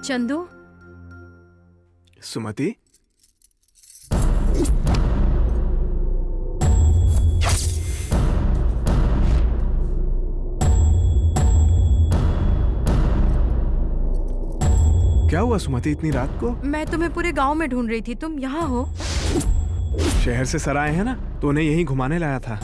चंदू, सुमति, क्या हुआ सुमति इतनी रात को? मैं तुम्हें पूरे गांव में ढूंढ रही थी, तुम यहाँ हो? शहर से सर आए हैं ना, तो उन्हें यहीं घुमाने लाया था।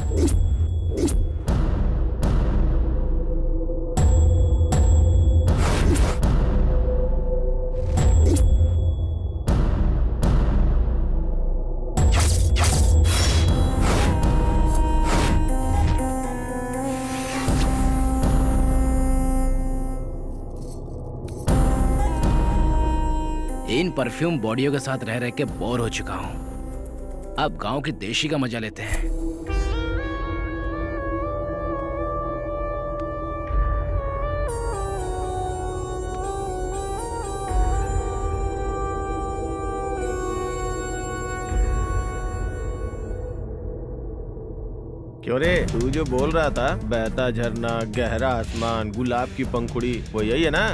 इन परफ्यूम बॉडियों के साथ रह रह के बोर हो चुका हूँ। अब गांव की देशी का मजा लेते हैं। क्यों रे, तू जो बोल रहा था बहता झरना, गहरा आसमान, गुलाब की पंखुड़ी, वो यही है ना?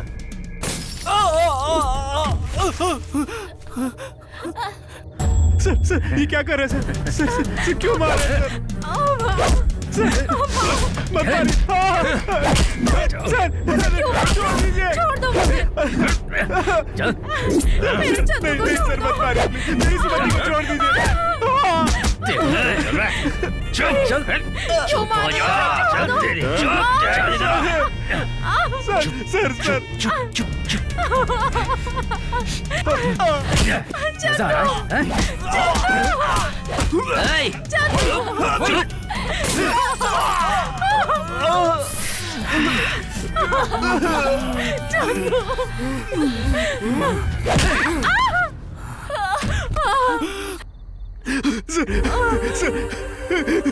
सर ये क्या कर रहे हैं सर क्यों मार रहे हैं सर? मत मारिए सर, छोड़ दीजिए। छोड़ दो मुझे। चल। मेरे चंदू को नहीं छोड़ सर, दो। मत मारिए, मेरी सुमति को छोड़ दीजिए। चल चल क्यों मार रहे हो? चल तेरी सर सर चुप चुप चुप मजा आ रहा है?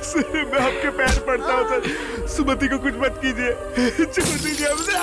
सर मैं आपके पैर पड़ता हूँ सर, सुमति को कुछ मत कीजिए, छोड़ दीजिए हमसे।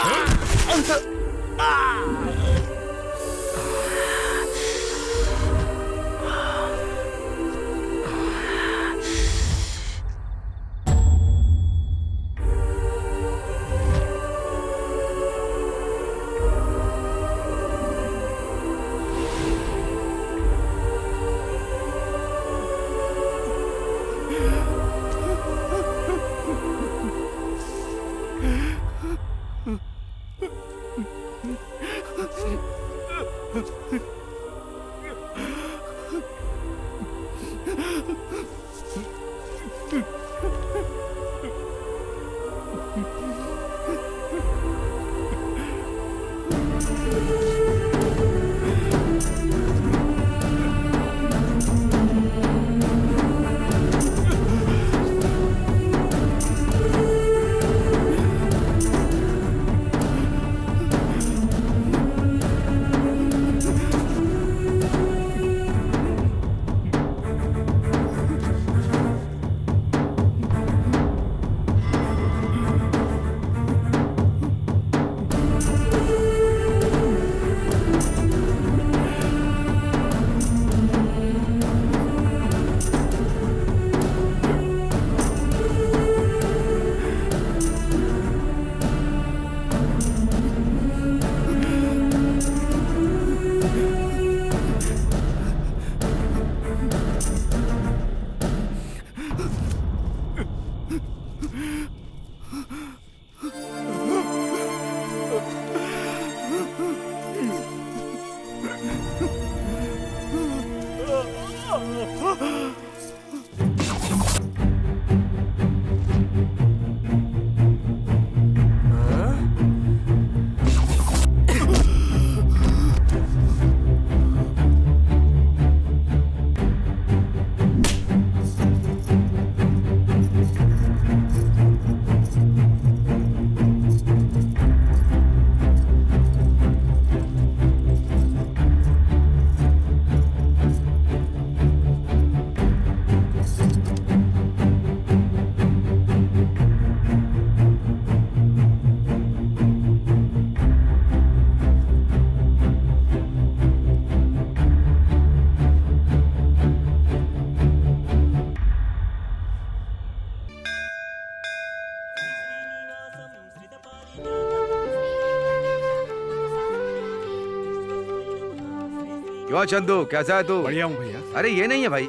क्यों चंदू, कैसा है तू? बढ़िया हूँ भैया। अरे ये नहीं है भाई,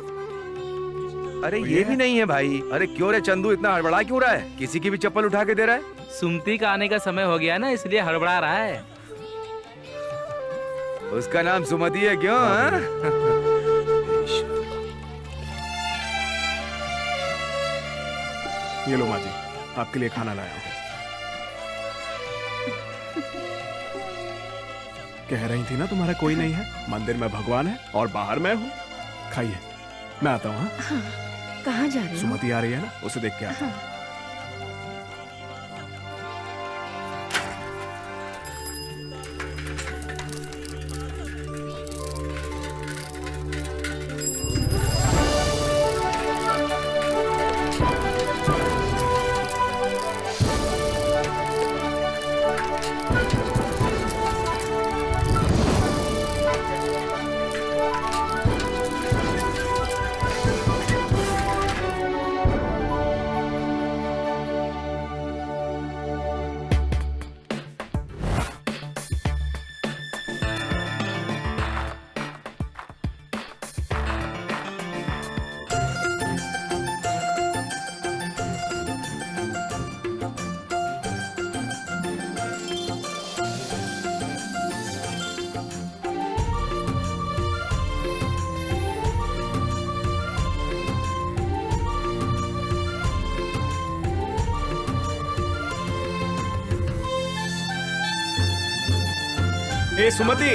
अरे ये भी नहीं है भाई। अरे क्यों रे चंदू, इतना हड़बड़ा क्यों रहा है? किसी की भी चप्पल उठा के दे रहा है? सुमति का आने का समय हो गया ना, इसलिए हड़बड़ा रहा है। उसका नाम सुमति है क्यों? हाँ? ये लो माँ जी, आपके लिए खाना लाया हूँ। कह रही थी ना तुम्हारा कोई नहीं है, मंदिर में भगवान है और बाहर मैं हूँ। खाइए, मैं आता हूँ। हाँ? कहाँ जा रहे हो? सुमति आ रही है ना, उसे देख के आता हूँ। ए सुमति,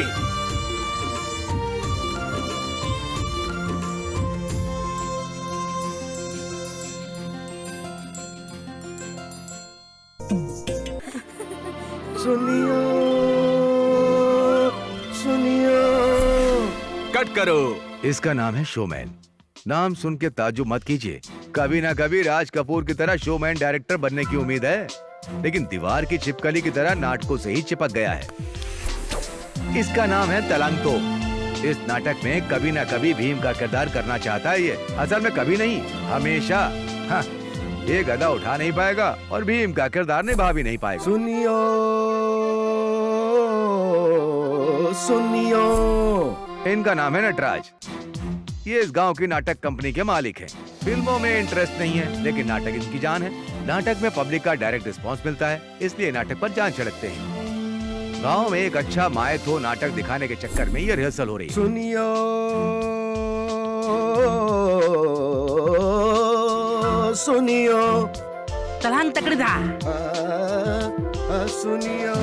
सुनियो सुनियो। कट करो। इसका नाम है शोमैन। नाम सुन के ताज्जुब मत कीजिए, कभी ना कभी राज कपूर की तरह शोमैन डायरेक्टर बनने की उम्मीद है, लेकिन दीवार की छिपकली की तरह नाटकों से ही चिपक गया है। इसका नाम है तलंतो। इस नाटक में कभी ना कभी भीम का किरदार करना चाहता है ये, असल में कभी नहीं, हमेशा। हाँ, ये गदा उठा नहीं पाएगा और भीम का किरदार निभा भी नहीं पाएगा। सुनियो सुनियो। इनका नाम है नटराज। ये इस गांव की नाटक कंपनी के मालिक हैं। फिल्मों में इंटरेस्ट नहीं है, लेकिन नाटक इनकी जान है। नाटक में पब्लिक का डायरेक्ट रिस्पांस मिलता है, इसलिए नाटक पर जान छिड़कते हैं। गांव में एक अच्छा मायत हो नाटक दिखाने के चक्कर में ये रिहर्सल हो रही है। सुनियो सुनियो। तलांग तकड़ी था। सुनियो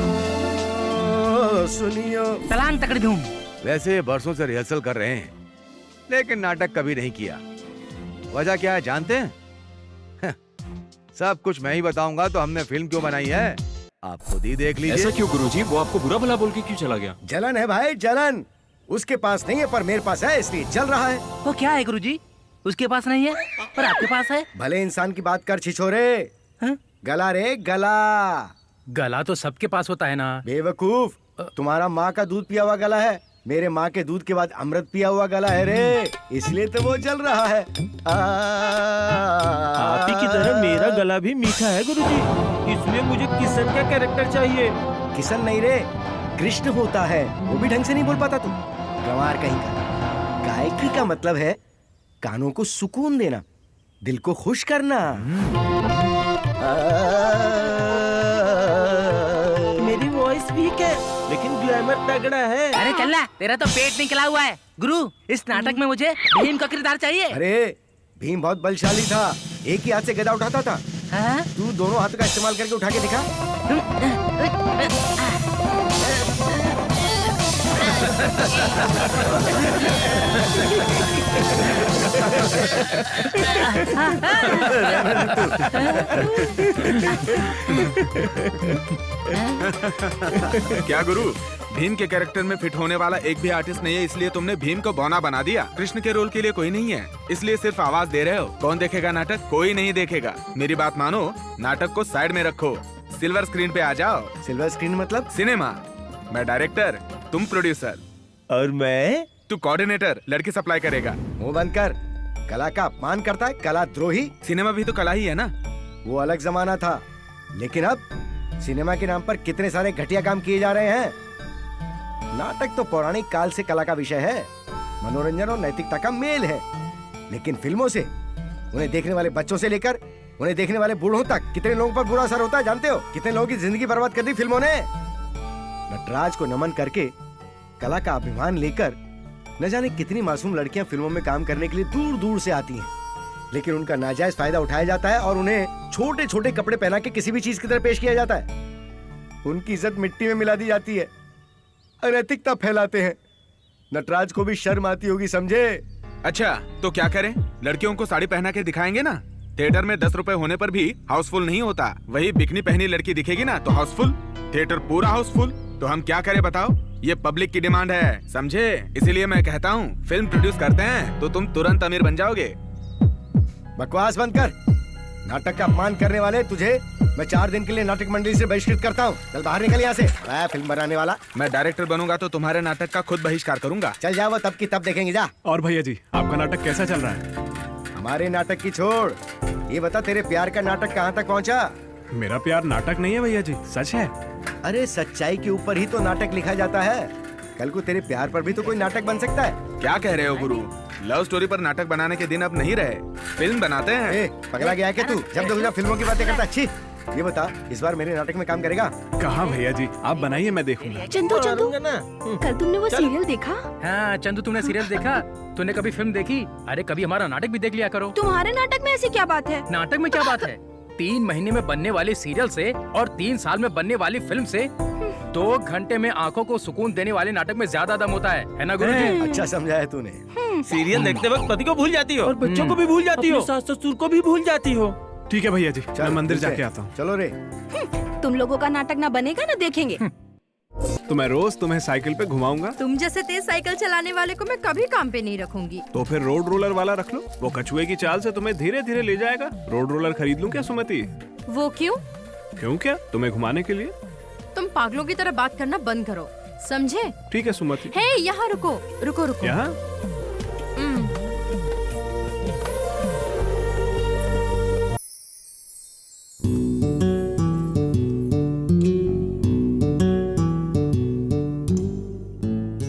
सुनियो। तलांग तकड़ी धूम। वैसे बरसों से रिहर्सल कर रहे हैं, लेकिन नाटक कभी नहीं किया। वजह क्या है जानते हैं? सब कुछ मैं ही बताऊंगा तो हमने फिल्म क्यों बनाई है, आप खुद ही देख लीजिए। ऐसा क्यों गुरुजी? वो आपको बुरा भला बोल के क्यों चला गया? जलन है भाई, जलन। उसके पास नहीं है पर मेरे पास है, इसलिए चल रहा है। वो क्या है गुरुजी? उसके पास नहीं है पर आपके पास है। भले इंसान की बात कर छिछोरे। हाँ? गला रे गला। गला तो सबके पास होता है ना। बेवकूफ, तुम्हारा माँ का दूध पिया हुआ गला है, मेरे माँ के दूध के बाद अमृत पिया हुआ गला है रे, इसलिए तो वो जल रहा है। आप ही की तरह मेरा गला भी मीठा है गुरुजी, इसलिए मुझे किशन का कैरेक्टर चाहिए। किशन नहीं रे, कृष्ण होता है। वो भी ढंग से नहीं बोल पाता तू, गंवार कहीं का। गायकी का मतलब है कानों को सुकून देना, दिल को खुश करना। मेरी वॉइस वीक है लेकिन ग्लैमर तगड़ा है। अरे चलना, तेरा तो पेट निकला हुआ है। गुरु, इस नाटक में मुझे भीम का किरदार चाहिए। अरे भीम बहुत बलशाली था, एक ही हाथ से गदा उठाता था। हाँ? तू दोनों हाथ का इस्तेमाल करके उठा के दिखा। क्या गुरु, भीम के कैरेक्टर में फिट होने वाला एक भी आर्टिस्ट नहीं है, इसलिए तुमने भीम को बौना बना दिया। कृष्ण के रोल के लिए कोई नहीं है, इसलिए सिर्फ आवाज दे रहे हो। कौन देखेगा नाटक? कोई नहीं देखेगा। मेरी बात मानो, नाटक को साइड में रखो, सिल्वर स्क्रीन पे आ जाओ। सिल्वर स्क्रीन मतलब? सिनेमा। मैं डायरेक्टर, तुम प्रोड्यूसर और मैं? तू कोऑर्डिनेटर, लड़की सप्लाई करेगा। मुंह बंद कर, कला का अपमान करता है, कला द्रोही। सिनेमा भी तो कला ही है ना। वो अलग जमाना था, लेकिन अब सिनेमा के नाम पर कितने सारे घटिया काम किए जा रहे हैं। नाटक तो पौराणिक काल से कला का विषय है। मनोरंजन और नैतिकता का मेल है। लेकिन फिल्मों से उन्हें देखने वाले बच्चों से लेकर उन्हें देखने वाले बूढ़ों तक कितने लोगों पर बुरा असर होता है जानते हो? कितने लोगों की जिंदगी बर्बाद कर दी फिल्मों ने। नटराज को नमन करके कला का अभिमान लेकर न जाने कितनी मासूम लड़कियां फिल्मों में काम करने के लिए दूर दूर से आती हैं, लेकिन उनका नाजायज फायदा उठाया जाता है और उन्हें छोटे छोटे कपड़े पहना के किसी भी चीज की तरह पेश किया जाता है। उनकी इज्जत मिट्टी में मिला दी जाती है, अनैतिकता फैलाते हैं। नटराज को भी शर्म आती होगी, समझे? अच्छा तो क्या करें? लड़कियों को साड़ी पहना के दिखाएंगे ना। थिएटर में 10 रुपए होने पर भी हाउसफुल नहीं होता। वही बिकनी पहनी लड़की दिखेगी ना तो हाउसफुल, थिएटर पूरा हाउसफुल। तो हम क्या करें बताओ? ये पब्लिक की डिमांड है, समझे? इसीलिए मैं कहता हूँ फिल्म प्रोड्यूस करते हैं तो तुम तुरंत अमीर बन जाओगे। बकवास बंद कर। नाटक का अपमान करने वाले तुझे मैं 4 दिन के लिए नाटक मंडली से बहिष्कृत करता हूँ। चल बाहर निकल यहाँ से। फिल्म बनाने वाला। मैं डायरेक्टर बनूंगा तो तुम्हारे नाटक का खुद बहिष्कार करूंगा। चल जा, वो तब की तब देखेंगे, जा। और भैया जी आपका नाटक कैसा चल रहा है? हमारे नाटक की छोड़, ये बता तेरे प्यार का नाटक कहाँ तक पहुँचा? मेरा प्यार नाटक नहीं है भैया जी, सच है। अरे सच्चाई के ऊपर ही तो नाटक लिखा जाता है। कल को तेरे प्यार पर भी तो कोई नाटक बन सकता है। क्या कह रहे हो गुरु? लव स्टोरी पर नाटक बनाने के दिन अब नहीं रहे, फिल्म बनाते हैं। ए, पगला गया क्या तू? जब देखो फिल्मों की बातें करता। अच्छी ये बता, इस बार मेरे नाटक में काम करेगा? कहाँ भैया जी, आप बनाइए, मैं देखूंगा। चंदू चंदू, कल तुमने वो सीरियल देखा? हाँ चंदू, तुमने सीरियल देखा? तूने कभी फिल्म देखी? अरे कभी हमारा नाटक भी देख लिया करो। तुम्हारे नाटक में ऐसी क्या बात है? नाटक में क्या बात है? 3 महीने में बनने वाली सीरियल से और 3 साल में बनने वाली फिल्म से 2 घंटे में आंखों को सुकून देने वाले नाटक में ज्यादा दम होता है ना गुरुजी? अच्छा समझाया तूने। सीरियल देखते वक्त पति को भूल जाती हो और बच्चों को भी भूल जाती हो, सास ससुर को भी भूल जाती हो। ठीक है भैया जी, मैं मंदिर ठीक है। जाके आता हूँ। चलो रे। तुम लोगों का नाटक ना बनेगा ना देखेंगे। तो मैं रोज तुम्हें साइकिल पे घुमाऊंगा। तुम जैसे तेज साइकिल चलाने वाले को मैं कभी काम पे नहीं रखूंगी। तो फिर रोड रोलर वाला रख लो, वो कछुए की चाल से तुम्हें धीरे धीरे ले जाएगा। रोड रोलर खरीद लूं क्या सुमति? वो क्यों? क्यों क्या, तुम्हें घुमाने के लिए। तुम पागलों की तरह बात करना बंद करो, समझे? ठीक है सुमति। हे यहाँ रुको रुको रुको। यहाँ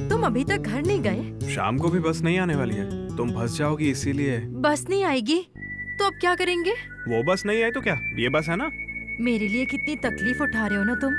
तुम अभी तक घर नहीं गए? शाम को भी बस नहीं आने वाली है, तुम फंस जाओगी इसीलिए। बस नहीं आएगी तो अब क्या करेंगे? वो बस नहीं आई तो क्या, ये बस है ना। मेरे लिए कितनी तकलीफ उठा रहे हो ना तुम।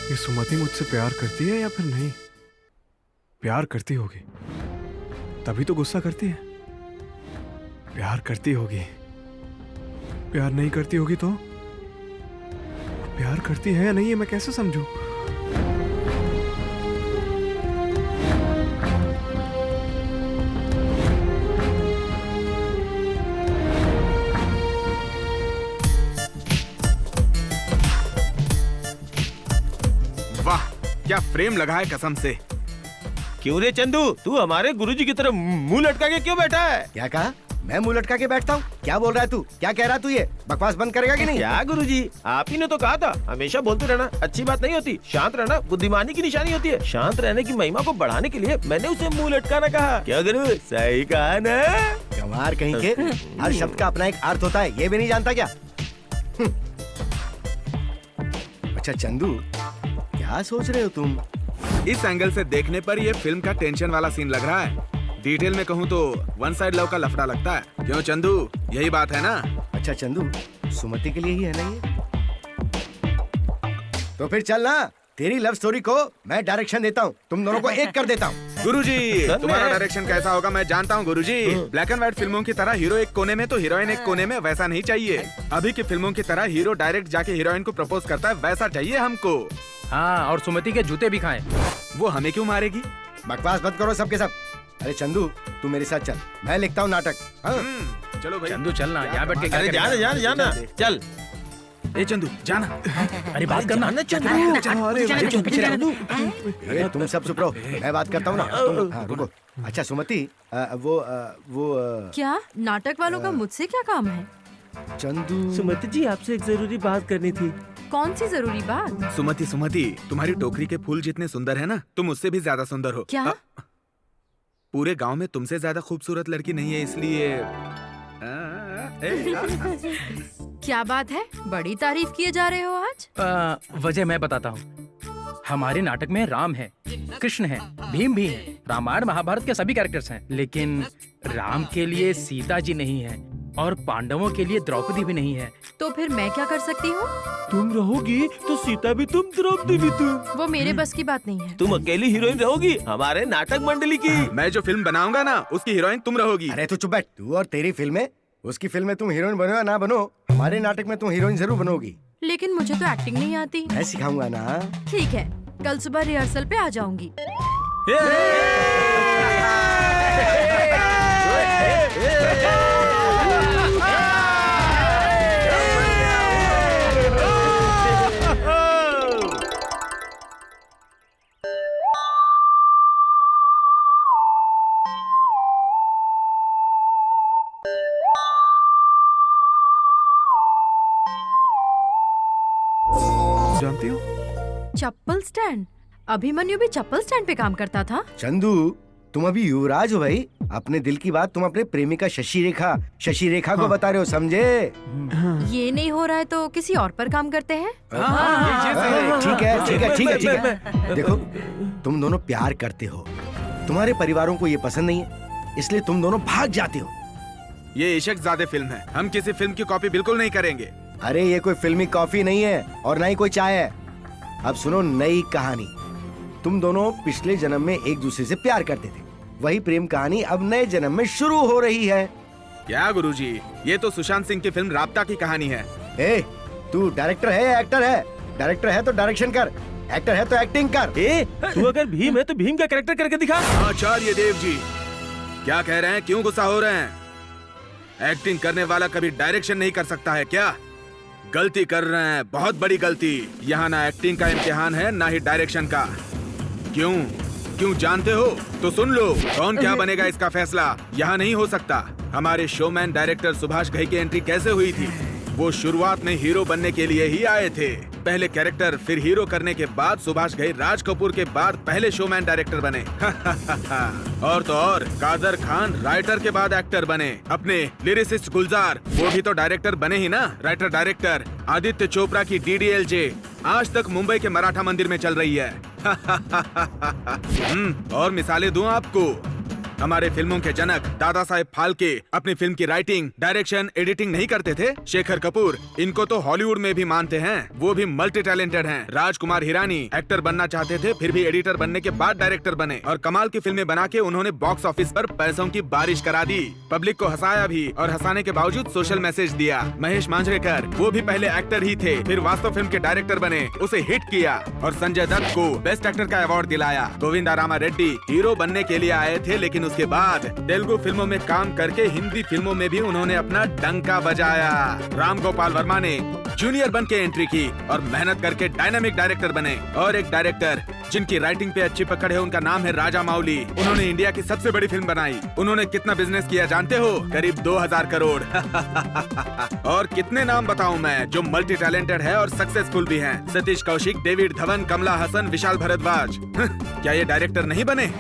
ये सुमति मुझसे प्यार करती है या फिर नहीं? प्यार करती होगी तभी तो गुस्सा करती है। प्यार करती होगी, प्यार नहीं करती होगी तो? प्यार करती है या नहीं है मैं कैसे समझूं? वाह क्या फ्रेम लगा है कसम से। क्यों रे चंदू, तू हमारे गुरुजी की तरफ मुंह लटका के क्यों बैठा है? क्या कहा? मैं मुंह लटका के बैठता हूँ? क्या बोल रहा है तू? क्या कह रहा है तू? ये बकवास बंद करेगा कि नहीं? क्या गुरुजी, आप ही ने तो कहा था हमेशा बोलते रहना अच्छी बात नहीं होती, शांत रहना बुद्धिमानी की निशानी होती है। शांत रहने की महिमा को बढ़ाने के लिए मैंने उसे मुंह लटकाना कहा। क्या गुरु, सही कहा ना? गंवार कहीं के, हर शब्द का अपना एक अर्थ होता है, ये भी नहीं जानता क्या? अच्छा चंदू, क्या सोच रहे हो तुम? इस एंगल से देखने पर ये फिल्म का टेंशन वाला सीन लग रहा है। डिटेल में कहूँ तो वन साइड लव का लफड़ा लगता है। क्यों चंदू, यही बात है ना? अच्छा चंदू, सुमति के लिए ही है ना ये? तो फिर चल ना, तेरी लव स्टोरी को मैं डायरेक्शन देता हूँ, तुम दोनों को एक कर देता हूँ। गुरुजी, सर, तुम्हारा मैं- डायरेक्शन कैसा होगा मैं जानता हूँ गुरुजी। ब्लैक एंड व्हाइट फिल्मों की तरह हीरो एक कोने में तो हीरोइन एक कोने में, वैसा नहीं चाहिए। अभी की फिल्मों की तरह हीरो डायरेक्ट जाके हीरोइन को प्रपोज करता है, वैसा चाहिए हमको। हाँ, और सुमति के जूते भी खाएं। वो हमें क्यों मारेगी? बकवास मत करो सबके सब। अरे चंदू, तू मेरे साथ चल, मैं लिखता हूँ नाटक। हाँ? चलो भाई। चंदू चलना, यहाँ बैठ के क्या अरे करेगा? जाना जाना जाना चल। ए चंदू जाना। अरे बात करना। अरे तुम सब चुप रहो, मैं बात करता हूँ ना। तुम हाँ, रुको। अच्छा सुमति, वो क्या नाटक वालों का मुझसे क्या काम है? चंदू। सुमति जी आपसे एक जरूरी बात करनी थी। कौन सी जरूरी बात? सुमति सुमति, तुम्हारी टोकरी के फूल जितने सुंदर है ना, तुम उससे भी ज्यादा सुंदर हो। क्या? पूरे गांव में तुमसे ज्यादा खूबसूरत लड़की नहीं है, इसलिए क्या बात है, बड़ी तारीफ किए जा रहे हो आज। वजह मैं बताता हूँ। हमारे नाटक में राम है, कृष्ण है, भीम भी है, रामायण महाभारत के सभी कैरेक्टर्स हैं, लेकिन राम के लिए सीता जी नहीं है और पांडवों के लिए द्रौपदी भी नहीं है। तो फिर मैं क्या कर सकती हूँ? तुम रहोगी तो सीता भी तुम, द्रौपदी भी तुम। वो मेरे बस की बात नहीं है। तुम अकेली हीरोइन रहोगी हमारे नाटक मंडली की। मैं जो फिल्म बनाऊंगा ना, उसकी हीरोइन तुम रहोगी। अरे तू चुप बैठ। तू और तेरी फिल्म में, उसकी फिल्म में तुम हीरोइन बनो या ना बनो, हमारे नाटक में तुम हीरोइन जरूर बनोगी। लेकिन मुझे तो एक्टिंग नहीं आती। मैं सिखाऊंगा ना। ठीक है, कल सुबह रिहर्सल पे आ जाऊंगी। जानती हो, चप्पल स्टैंड? अभिमन्यु भी चप्पल स्टैंड पे काम करता था? चंदू, तुम अभी युवराज हो भाई। अपने दिल की बात तुम अपने प्रेमिका शशि रेखा को बता रहे हो, समझे? ये नहीं हो रहा है तो किसी और पर काम करते हैं। ठीक है। देखो, तुम दोनों प्यार करते हो, तुम्हारे परिवारों को ये पसंद नहीं है, इसलिए तुम दोनों भाग जाते हो। ये इश्क ज़्यादा फिल्म है, हम किसी फिल्म की कॉपी बिल्कुल नहीं करेंगे। अरे ये कोई फिल्मी कॉफी नहीं है और ना ही कोई चाय है। अब सुनो नई कहानी। तुम दोनों पिछले जन्म में एक दूसरे से प्यार करते थे, वही प्रेम कहानी अब नए जन्म में शुरू हो रही है। क्या गुरुजी, ये तो सुशांत सिंह की फिल्म राब्ता की कहानी है। ए, तू डायरेक्टर है या एक्टर है? डायरेक्टर है तो डायरेक्शन कर, एक्टर है तो एक्टिंग कर। तू अगर भीम है तो भीम का कैरेक्टर करके दिखा। आचार्य देव जी, क्या कह रहे हैं? क्यों गुस्सा हो रहे हैं? एक्टिंग करने वाला कभी डायरेक्शन नहीं कर सकता है क्या? गलती कर रहे हैं, बहुत बड़ी गलती। यहाँ ना एक्टिंग का इम्तिहान है ना ही डायरेक्शन का। क्यों जानते हो? तो सुन लो, कौन क्या बनेगा इसका फैसला यहाँ नहीं हो सकता। हमारे शोमैन डायरेक्टर सुभाष घई की एंट्री कैसे हुई थी? वो शुरुआत में हीरो बनने के लिए ही आए थे। पहले कैरेक्टर फिर हीरो करने के बाद सुभाष घई राज कपूर के बाद पहले शोमैन डायरेक्टर बने। और तो और कादर खान राइटर के बाद एक्टर बने। अपने लिरिसिस्ट गुलजार, वो भी तो डायरेक्टर बने ही ना, राइटर डायरेक्टर। आदित्य चोपड़ा की DDLJ आज तक मुंबई के मराठा मंदिर में चल रही है। और मिसालें दूं आपको, हमारे फिल्मों के जनक दादा साहेब फाल्के अपनी फिल्म की राइटिंग, डायरेक्शन, एडिटिंग नहीं करते थे। शेखर कपूर, इनको तो हॉलीवुड में भी मानते हैं, वो भी मल्टी टैलेंटेड हैं। राजकुमार हिरानी एक्टर बनना चाहते थे, फिर भी एडिटर बनने के बाद डायरेक्टर बने और कमाल की फिल्में बना के उन्होंने बॉक्स ऑफिस पर पैसों की बारिश करा दी। पब्लिक को हंसाया भी और हंसाने के बावजूद सोशल मैसेज दिया। महेश मांजरेकर, वो भी पहले एक्टर ही थे, फिर वास्तव फिल्म के डायरेक्टर बने, उसे हिट किया और संजय दत्त को बेस्ट एक्टर का अवार्ड दिलाया। गोविंदा रामा रेड्डी हीरो बनने के लिए आए थे, लेकिन उसके बाद तेलुगु फिल्मों में काम करके हिंदी फिल्मों में भी उन्होंने अपना डंका बजाया। राम गोपाल वर्मा ने जूनियर बन के एंट्री की और मेहनत करके डायनामिक डायरेक्टर बने। और एक डायरेक्टर जिनकी राइटिंग पे अच्छी पकड़ है, उनका नाम है राजा मौली। उन्होंने इंडिया की सबसे बड़ी फिल्म बनाई। उन्होंने कितना बिजनेस किया जानते हो? करीब 2000 करोड़। और कितने नाम बताऊं मैं जो मल्टी टैलेंटेड है और सक्सेसफुल भी हैं? सतीश कौशिक, डेविड धवन, कमला हसन, विशाल भारद्वाज। क्या ये डायरेक्टर नहीं बने?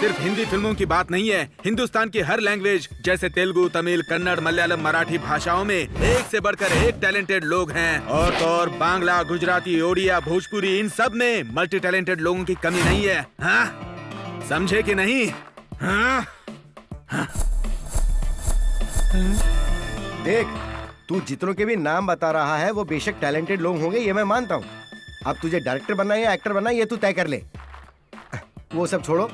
सिर्फ हिंदी फिल्मों की बात नहीं है, हिंदुस्तान की हर लैंग्वेज जैसे तेलुगु, तमिल, कन्नड़, मलयालम, मराठी भाषाओं में एक से बढ़कर एक टैलेंटेड लोग हैं। और तो और बांग्ला, गुजराती, ओडिया, भोजपुरी, इन सब में मल्टी टैलेंटेड लोगों की कमी नहीं है। हाँ, समझे कि नहीं? हाँ? देख, तू जितनों के भी नाम बता रहा है वो बेशक टैलेंटेड लोग होंगे, ये मैं मानता हूँ, अब तुझे डायरेक्टर बनना है या एक्टर बनना है ये तू तय कर ले। वो सब छोड़ो,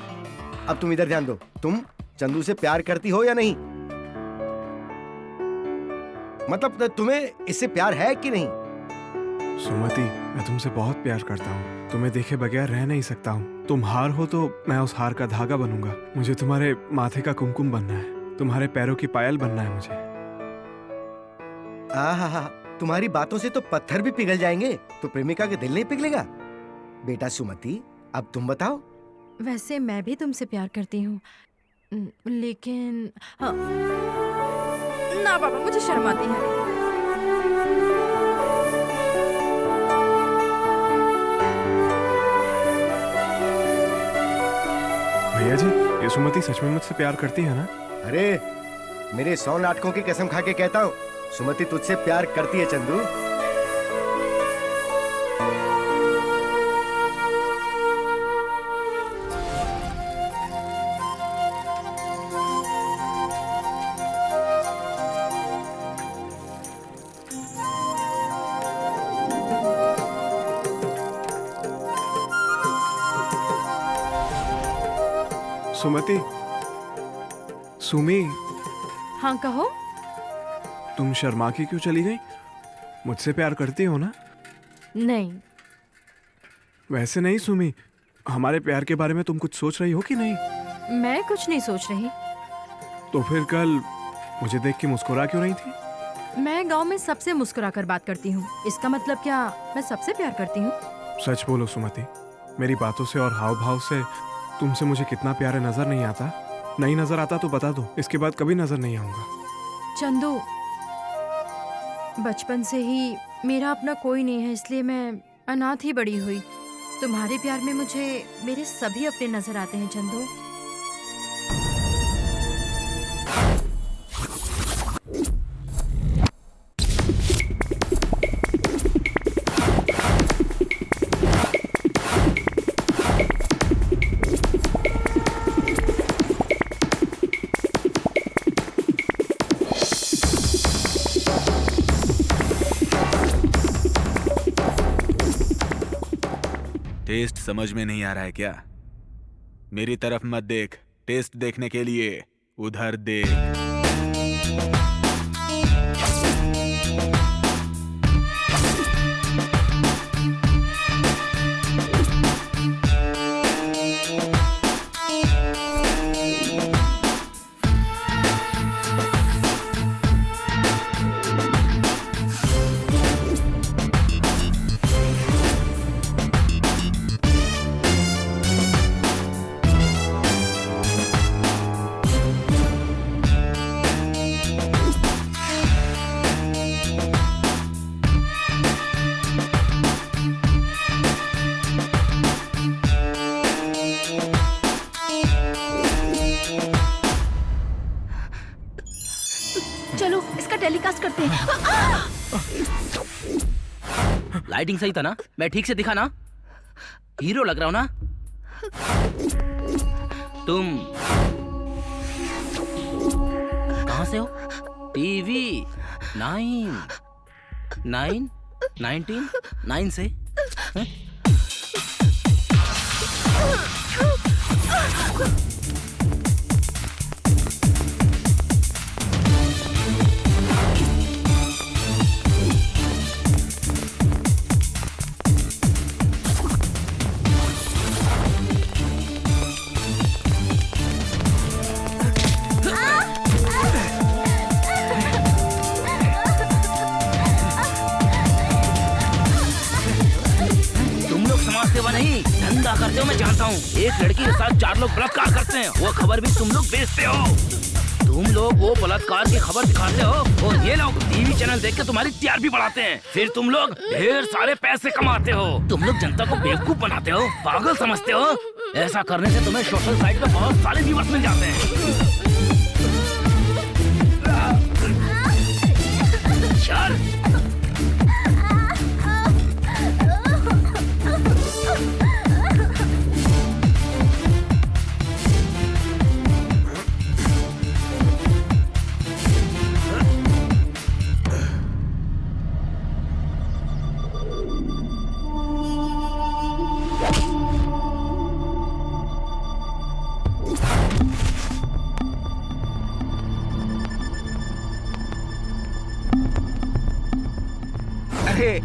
अब तुम इधर ध्यान दो। तुम चंदू से प्यार करती हो या नहीं? मतलब तुम्हें इससे प्यार है कि नहीं? सुमति, मैं तुमसे बहुत प्यार करता हूँ। तुम्हें देखे बगैर रह नहीं सकता हूँ। तुम हार हो तो मैं उस हार का धागा बनूंगा। मुझे तुम्हारे माथे का कुमकुम बनना है, तुम्हारे पैरों की पायल बनना है मुझे। आहा, तुम्हारी बातों से तो पत्थर भी पिघल जाएंगे, तो प्रेमिका के दिल नहीं पिघलेगा? बेटा सुमति, अब तुम बताओ। वैसे मैं भी तुमसे प्यार करती हूँ, लेकिन हाँ, ना बाबा, मुझे शर्म आती है। भैया जी, ये सुमति सच में मुझसे प्यार करती है ना? अरे मेरे 100 नाटकों की कसम खा के कहता हूँ, सुमति तुझसे प्यार करती है चंदू। सुमति, सुमी, हाँ कहो। तुम शर्मा के क्यों चली गई? मुझसे प्यार करती हो ना? नहीं। वैसे नहीं सुमी, हमारे प्यार के बारे में तुम कुछ सोच रही हो कि नहीं? मैं कुछ नहीं सोच रही। तो फिर कल मुझे देख के मुस्कुरा क्यों रही थी? मैं गांव में सबसे मुस्कुरा कर बात करती हूँ। इसका मतलब क्या मैं सबसे प्यार करती हूँ? सच बोलो सुमति, मेरी बातों से और हाव भाव से तुमसे मुझे कितना प्यार नजर नहीं आता? नहीं नजर आता तो बता दो, इसके बाद कभी नजर नहीं आऊंगा। चंदू, बचपन से ही मेरा अपना कोई नहीं है, इसलिए मैं अनाथ ही बड़ी हुई। तुम्हारे प्यार में मुझे मेरे सभी अपने नजर आते हैं चंदू। टेस्ट समझ में नहीं आ रहा है क्या? मेरी तरफ मत देख, टेस्ट देखने के लिए उधर देख। चलो इसका टेलीकास्ट करते हैं। लाइटिंग सही था ना? मैं ठीक से दिखा ना? हीरो लग रहा हूं ना? तुम कहां से हो? टीवी 9 से? हैं? नहीं, धंधा करते हो मैं जानता हूँ। एक लड़की के साथ 4 लोग बलात्कार करते हैं, वो खबर भी तुम लोग बेचते हो। तुम लोग वो बलात्कार की खबर दिखाते हो और ये लोग टीवी चैनल देख के तुम्हारी टीआरपी बढ़ाते हैं। फिर तुम लोग ढेर सारे पैसे कमाते हो। तुम लोग जनता को बेवकूफ बनाते हो, पागल समझते हो। ऐसा करने से तुम्हें सोशल साइट पे बहुत सारे व्यूअर्स मिल जाते हैं। चल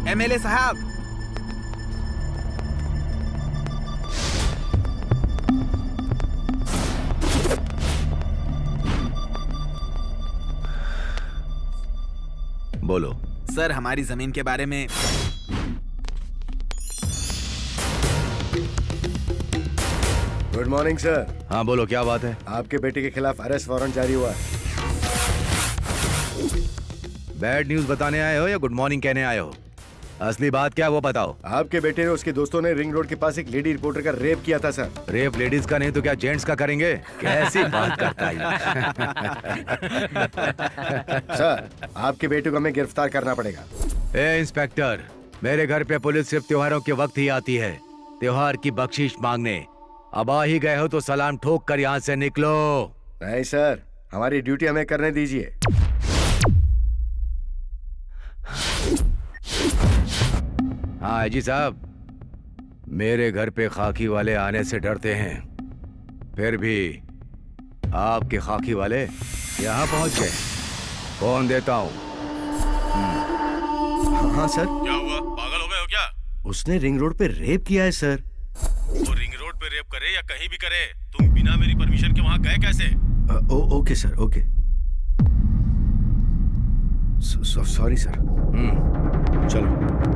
एमएलए साहब। बोलो। सर, हमारी जमीन के बारे में गुड मॉर्निंग सर। हाँ बोलो, क्या बात है? आपके बेटे के खिलाफ अरेस्ट वारंट जारी हुआ है। बैड न्यूज बताने आए हो या गुड मॉर्निंग कहने आए हो? असली बात क्या है वो बताओ। आपके बेटे ने उसके दोस्तों ने रिंग रोड के पास एक लेडी रिपोर्टर का रेप किया था सर। रेप लेडीज का नहीं तो क्या जेंट्स का करेंगे? कैसी बात करता है सर, आपके बेटे को हमें गिरफ्तार करना पड़ेगा। ए इंस्पेक्टर, मेरे घर पे पुलिस सिर्फ त्योहारों के वक्त ही आती है, त्योहार की बख्शीश मांगने। अब आ ही गए हो तो सलाम ठोक कर यहाँ से निकलो। नहीं सर, हमारी ड्यूटी हमें करने दीजिए। हाँ जी साहब, मेरे घर पे खाकी वाले आने से डरते हैं, फिर भी आपके खाकी वाले यहाँ पहुंच गए। फोन देता हूँ। हाँ सर। क्या हुआ, पागल हो गए हो क्या? उसने रिंग रोड पे रेप किया है सर। वो रिंग रोड पे रेप करे या कहीं भी करे, तुम बिना मेरी परमिशन के वहाँ गए कैसे? Okay sir, okay. Sorry sir. चलो।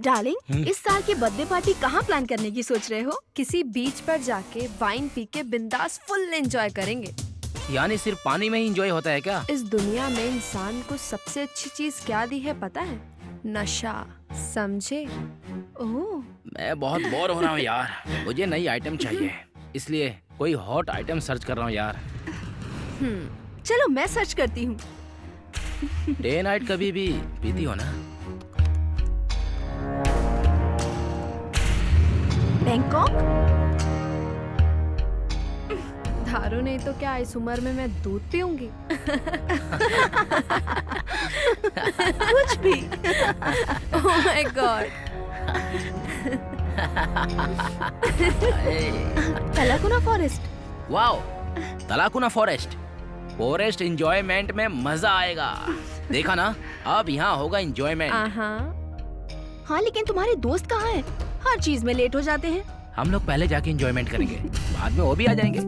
डार्लिंग, इस साल की बर्थडे पार्टी कहाँ प्लान करने की सोच रहे हो? किसी बीच पर जाके वाइन पी के बिंदास फुल एंजॉय करेंगे। यानी सिर्फ पानी में ही एंजॉय होता है क्या? इस दुनिया में इंसान को सबसे अच्छी चीज क्या दी है पता है? नशा, समझे? ओह, मैं बहुत बोर हो रहा हूँ यार, मुझे नई आइटम चाहिए, इसलिए कोई हॉट आइटम सर्च कर रहा हूँ यार। चलो मैं सर्च करती हूँ। डे नाइट कभी भी पीती हो ना? बैंकॉक? दारू नहीं तो क्या इस उम्र में मैं दूध पीऊंगी? कुछ भी। Oh my god. Talakona forest. Wow, Talakona forest. Forest enjoyment में मजा आएगा। देखा ना, अब यहाँ होगा एंजॉयमेंट। हाँ, लेकिन तुम्हारे दोस्त कहाँ हैं? हर चीज में लेट हो जाते हैं। हम लोग पहले जाके एंजॉयमेंट करेंगे, बाद में वो भी आ जाएंगे।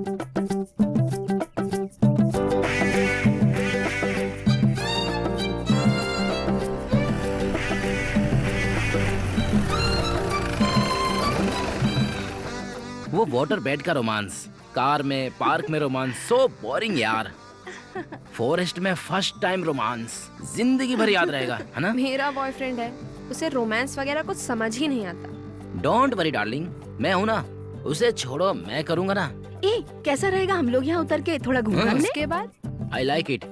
वो वाटर बेड का रोमांस, कार में, पार्क में रोमांस, सो बोरिंग यार। फॉरेस्ट में फर्स्ट टाइम रोमांस जिंदगी भर याद रहेगा, है ना? मेरा बॉयफ्रेंड है, उसे रोमांस वगैरह कुछ समझ ही नहीं आता। डोंट वरी डार्लिंग, मैं हूँ ना, उसे छोड़ो, मैं करूँगा ना। कैसा रहेगा हम लोग यहाँ उतर के थोड़ा घूमने? उसके बाद आई लाइक इट।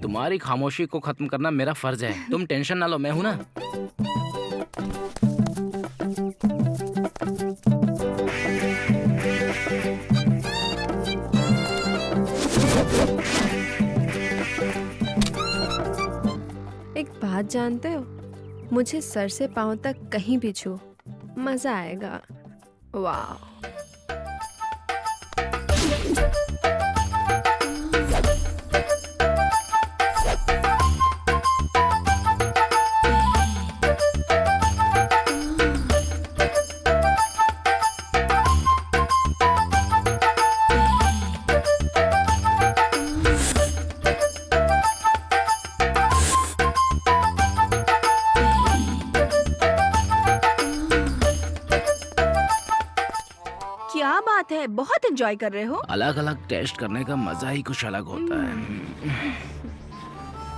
तुम्हारी खामोशी को खत्म करना मेरा फर्ज है। तुम टेंशन ना लो, मैं हूँ ना। एक बात जानते हो, मुझे सर से पांव तक कहीं भी छू, मजा आएगा। वाह। क्या बात है, बहुत एंजॉय कर रहे हो। अलग अलग टेस्ट करने का मजा ही कुछ अलग होता है।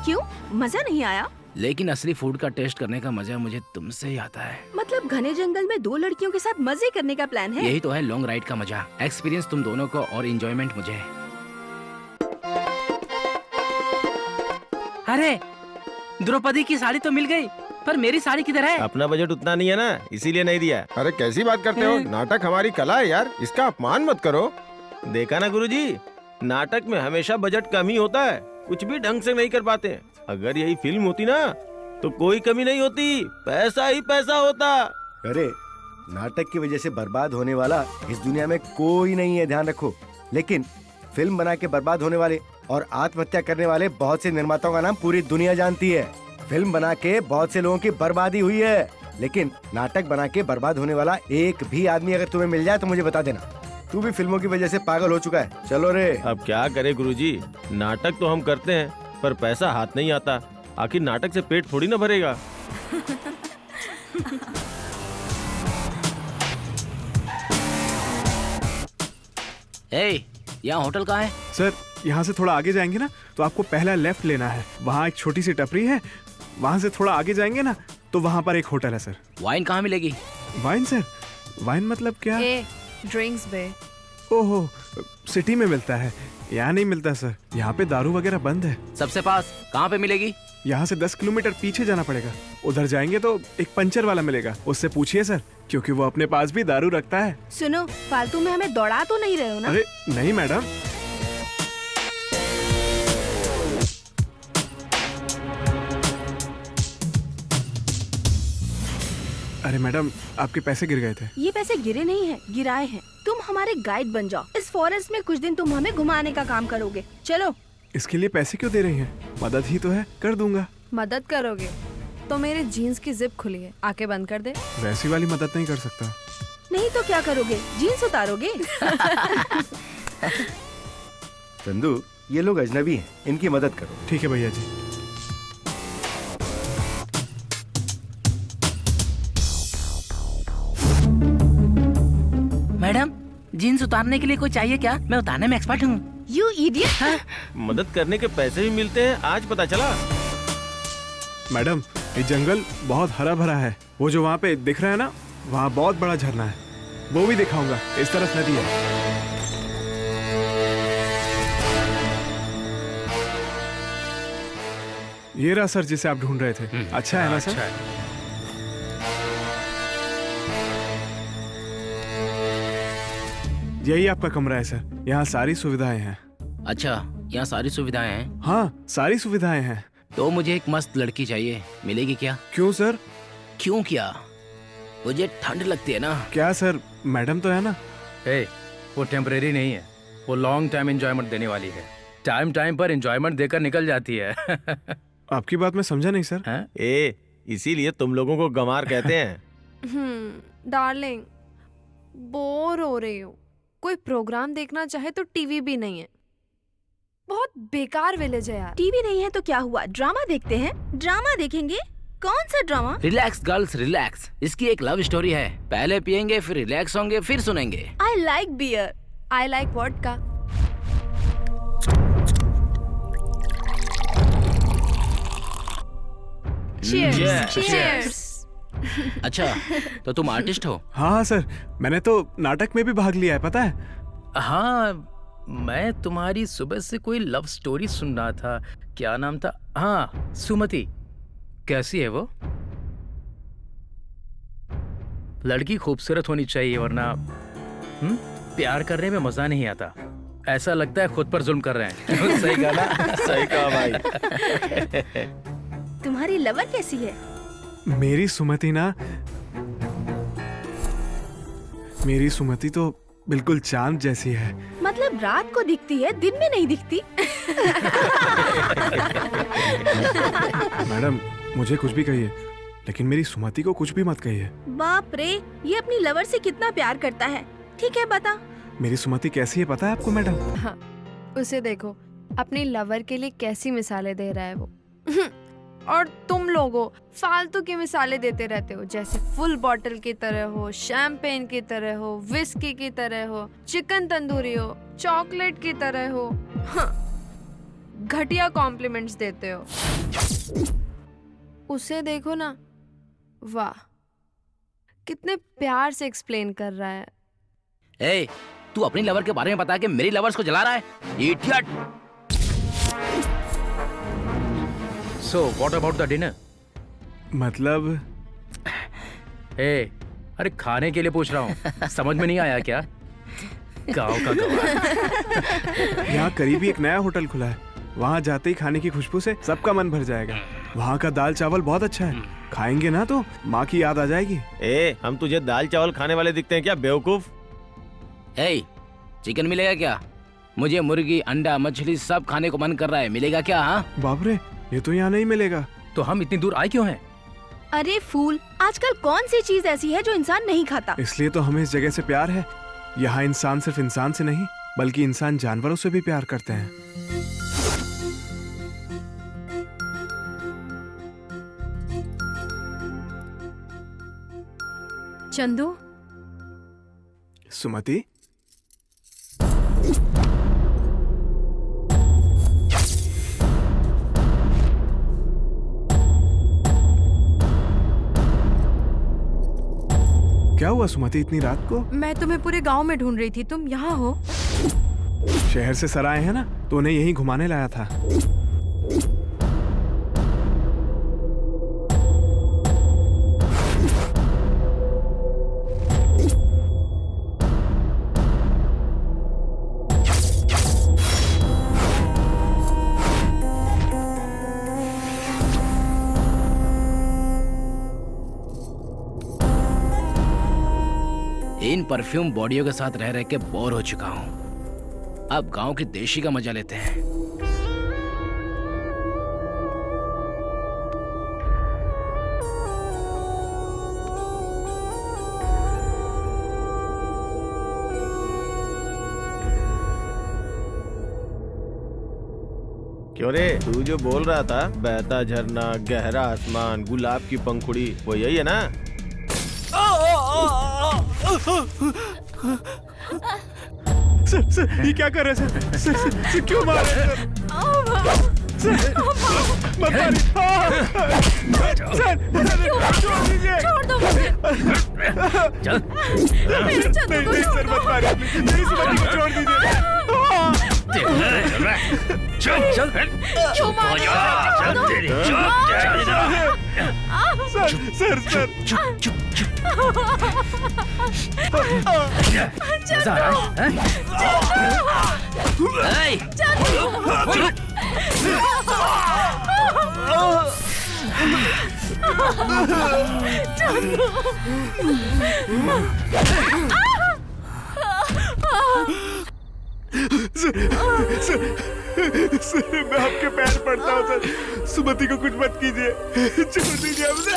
क्यों, मजा नहीं आया? लेकिन असली फूड का टेस्ट करने का मजा मुझे तुमसे ही आता है। मतलब घने जंगल में दो लड़कियों के साथ मजे करने का प्लान है? यही तो है लॉन्ग राइड का मजा। एक्सपीरियंस तुम दोनों को और एंजॉयमेंट मुझे। अरे, द्रौपदी की साड़ी तो मिल गई, पर मेरी साड़ी किधर है? अपना बजट उतना नहीं है ना, इसीलिए नहीं दिया। अरे कैसी बात करते हो, नाटक हमारी कला है यार, इसका अपमान मत करो। देखा ना गुरुजी, नाटक में हमेशा बजट कम ही होता है, कुछ भी ढंग से नहीं कर पाते। अगर यही फिल्म होती ना तो कोई कमी नहीं होती, पैसा ही पैसा होता। अरे नाटक की वजह से बर्बाद होने वाला इस दुनिया में कोई नहीं है, ध्यान रखो। लेकिन फिल्म बना के बर्बाद होने वाले और आत्महत्या करने वाले बहुत से निर्माताओं का नाम पूरी दुनिया जानती है। फिल्म बना के बहुत से लोगों की बर्बादी हुई है, लेकिन नाटक बना के बर्बाद होने वाला एक भी आदमी अगर तुम्हें मिल जाए तो मुझे बता देना। तू भी फिल्मों की वजह से पागल हो चुका है। चलो रे। अब क्या करे गुरुजी, नाटक तो हम करते हैं पर पैसा हाथ नहीं आता। आखिर नाटक से पेट थोड़ी ना भरेगा। यहाँ होटल कहाँ है? सर यहाँ से थोड़ा आगे जाएंगे ना तो आपको पहला लेफ्ट लेना है। वहाँ एक छोटी सी टपरी है, वहाँ से थोड़ा आगे जाएंगे ना तो वहाँ पर एक होटल है सर। वाइन कहाँ मिलेगी? Wine sir? वाइन मतलब क्या? ड्रिंक्स बे। ओहो, सिटी में मिलता है, यहाँ नहीं मिलता सर। यहाँ पे दारू वगैरह बंद है। सबसे पास कहाँ पे मिलेगी? यहाँ से 10 किलोमीटर पीछे जाना पड़ेगा। उधर जाएंगे तो एक पंचर वाला मिलेगा, उससे पूछिए सर, क्योंकि वो अपने पास भी दारू रखता है। सुनो, फालतू में हमें दौड़ा तो नहीं रहे हो ना? अरे नहीं मैडम। अरे मैडम, आपके पैसे गिर गए थे। ये पैसे गिरे नहीं हैं, गिराए हैं। तुम हमारे गाइड बन जाओ। इस फॉरेस्ट में कुछ दिन तुम हमें घुमाने का काम करोगे। चलो। इसके लिए पैसे क्यों दे रही हैं? मदद ही तो है, कर दूंगा। मदद करोगे तो मेरे जीन्स की जिप खुली है, आके बंद कर दे। वैसी वाली मदद नहीं कर सकता। नहीं तो क्या करोगे? जीन्स उतारोगे? चंदू, ये लोग अजनबी हैं, इनकी मदद करो। ठीक है भैया जी। मैडम, जीन्स उतारने के लिए कोई चाहिए क्या? मैं उतारने में एक्सपर्ट हूँ। You idiot. मदद करने के पैसे भी मिलते हैं, आज पता चला। मैडम, ये जंगल बहुत हरा भरा है। वो जो वहाँ पे दिख रहा है ना, वहाँ बहुत बड़ा झरना है, वो भी दिखाऊंगा। इस तरफ नदी है। ये रहा सर जिसे आप ढूंढ रहे थे। अच्छा है ना सर? अच्छा है। यही आपका कमरा है सर, यहाँ सारी सुविधाएं हैं। अच्छा, यहाँ सारी सुविधाएं हैं? हाँ, सारी सुविधाएं हैं। तो मुझे एक मस्त लड़की चाहिए, मिलेगी क्या? क्यों सर? क्यों क्या? मुझे ठंड लगती है ना। क्या सर, मैडम तो है ना। वो टेम्परेरी नहीं है, वो लॉन्ग टाइम एंजॉयमेंट देने वाली है। टाइम टाइम पर एंजॉयमेंट देकर निकल जाती है। आपकी बात मैं समझा नहीं सर। हाँ? इसीलिए तुम लोगों को गंवार कहते हैं। डार्लिंग, बोर हो रही हूँ। कोई प्रोग्राम देखना चाहे तो टीवी भी नहीं है। बहुत बेकार विलेज है यार। टीवी नहीं है तो क्या हुआ? ड्रामा देखते हैं। ड्रामा देखेंगे। कौन सा ड्रामा? Relax girls relax. इसकी एक लव स्टोरी है। पहले पियेंगे, फिर रिलैक्स होंगे, फिर सुनेंगे। I like beer. I like vodka. Cheers. Cheers. अच्छा, तो तुम आर्टिस्ट हो? हाँ सर, मैंने तो नाटक में भी भाग लिया है, पता है। हाँ, मैं तुम्हारी सुबह से कोई लव स्टोरी सुन रहा था। क्या नाम था? हाँ, सुमति। कैसी है वो? लड़की खूबसूरत होनी चाहिए, वरना प्यार करने में मजा नहीं आता। ऐसा लगता है खुद पर जुल्म कर रहे हैं। सही कहा ना? सही कहा भाई। तुम्हारी लवर कैसी है? मेरी सुमति ना, मेरी सुमति तो बिल्कुल चांद जैसी है। मतलब रात को दिखती है, दिन में नहीं दिखती। मैडम, मुझे कुछ भी कहिए, लेकिन मेरी सुमति को कुछ भी मत कहिए। बाप रे, ये अपनी लवर से कितना प्यार करता है। ठीक है, बता। मेरी सुमति कैसी है पता है आपको मैडम? हाँ, उसे देखो, अपनी लवर के लिए कैसी मिसालें दे रहा है वो। और तुम लोगों फालतू की मिसालें देते रहते हो, जैसे फुल बॉटल की तरह हो, शैम्पेन की तरह हो, विस्की की तरह हो, चिकन तंदूरी हो, चॉकलेट की तरह हो। हाँ, घटिया कॉम्प्लीमेंट्स देते हो। उसे देखो ना, वाह, कितने प्यार से एक्सप्लेन कर रहा है। तू अपनी लवर के बारे में बता के मेरी लवर्स को जला रहा है, idiot. So, what about the dinner? मतलब? अरे खाने के लिए पूछ रहा हूँ, समझ में नहीं आया क्या? गाँव का गवार। यहाँ करीब ही एक नया होटल खुला है, वहाँ जाते ही खाने की खुशबू से सबका मन भर जाएगा। वहाँ का दाल चावल बहुत अच्छा है, खाएंगे ना तो माँ की याद आ जाएगी। हम तुझे दाल चावल खाने वाले दिखते हैं क्या बेवकूफ? चिकन मिलेगा क्या? मुझे मुर्गी, अंडा, मछली सब खाने को मन कर रहा है, मिलेगा क्या? हाँ बाप रे, ये तो यहाँ नहीं मिलेगा। तो हम इतनी दूर आए क्यों हैं? अरे फूल, आजकल कौन सी चीज ऐसी है जो इंसान नहीं खाता? इसलिए तो हमें इस जगह से प्यार है। यहाँ इंसान सिर्फ इंसान से नहीं, बल्कि इंसान जानवरों से भी प्यार करते हैं। चंदू, सुमति, क्या हुआ सुमति इतनी रात को? मैं तुम्हें पूरे गांव में ढूंढ रही थी, तुम यहाँ हो? शहर से सर आए हैं ना, तो उन्हें यहीं घुमाने लाया था। इन परफ्यूम बॉडियों के साथ रह रह के बोर हो चुका हूँ। अब गांव की देशी का मजा लेते हैं। क्यों रे, तू जो बोल रहा था बहता झरना, गहरा आसमान, गुलाब की पंखुड़ी, वो यही है ना? सर ये क्या कर रहे हैं सर क्यों मार रहे हैं सर? मत मारिए सर, छोड़ दीजिए। छोड़ दो मुझे। चल मेरे चंदू को नहीं सर, मत मारिए, मेरी सुमति को छोड़ दीजिए। चल चल क्यों मार रहे हो? चल तेरी सर चुप चुप चुप मजा आ रहा है? सर मैं आपके पैर पड़ता हूँ सर, सुमति को कुछ मत कीजिए, छोड़ दीजिए हमसे।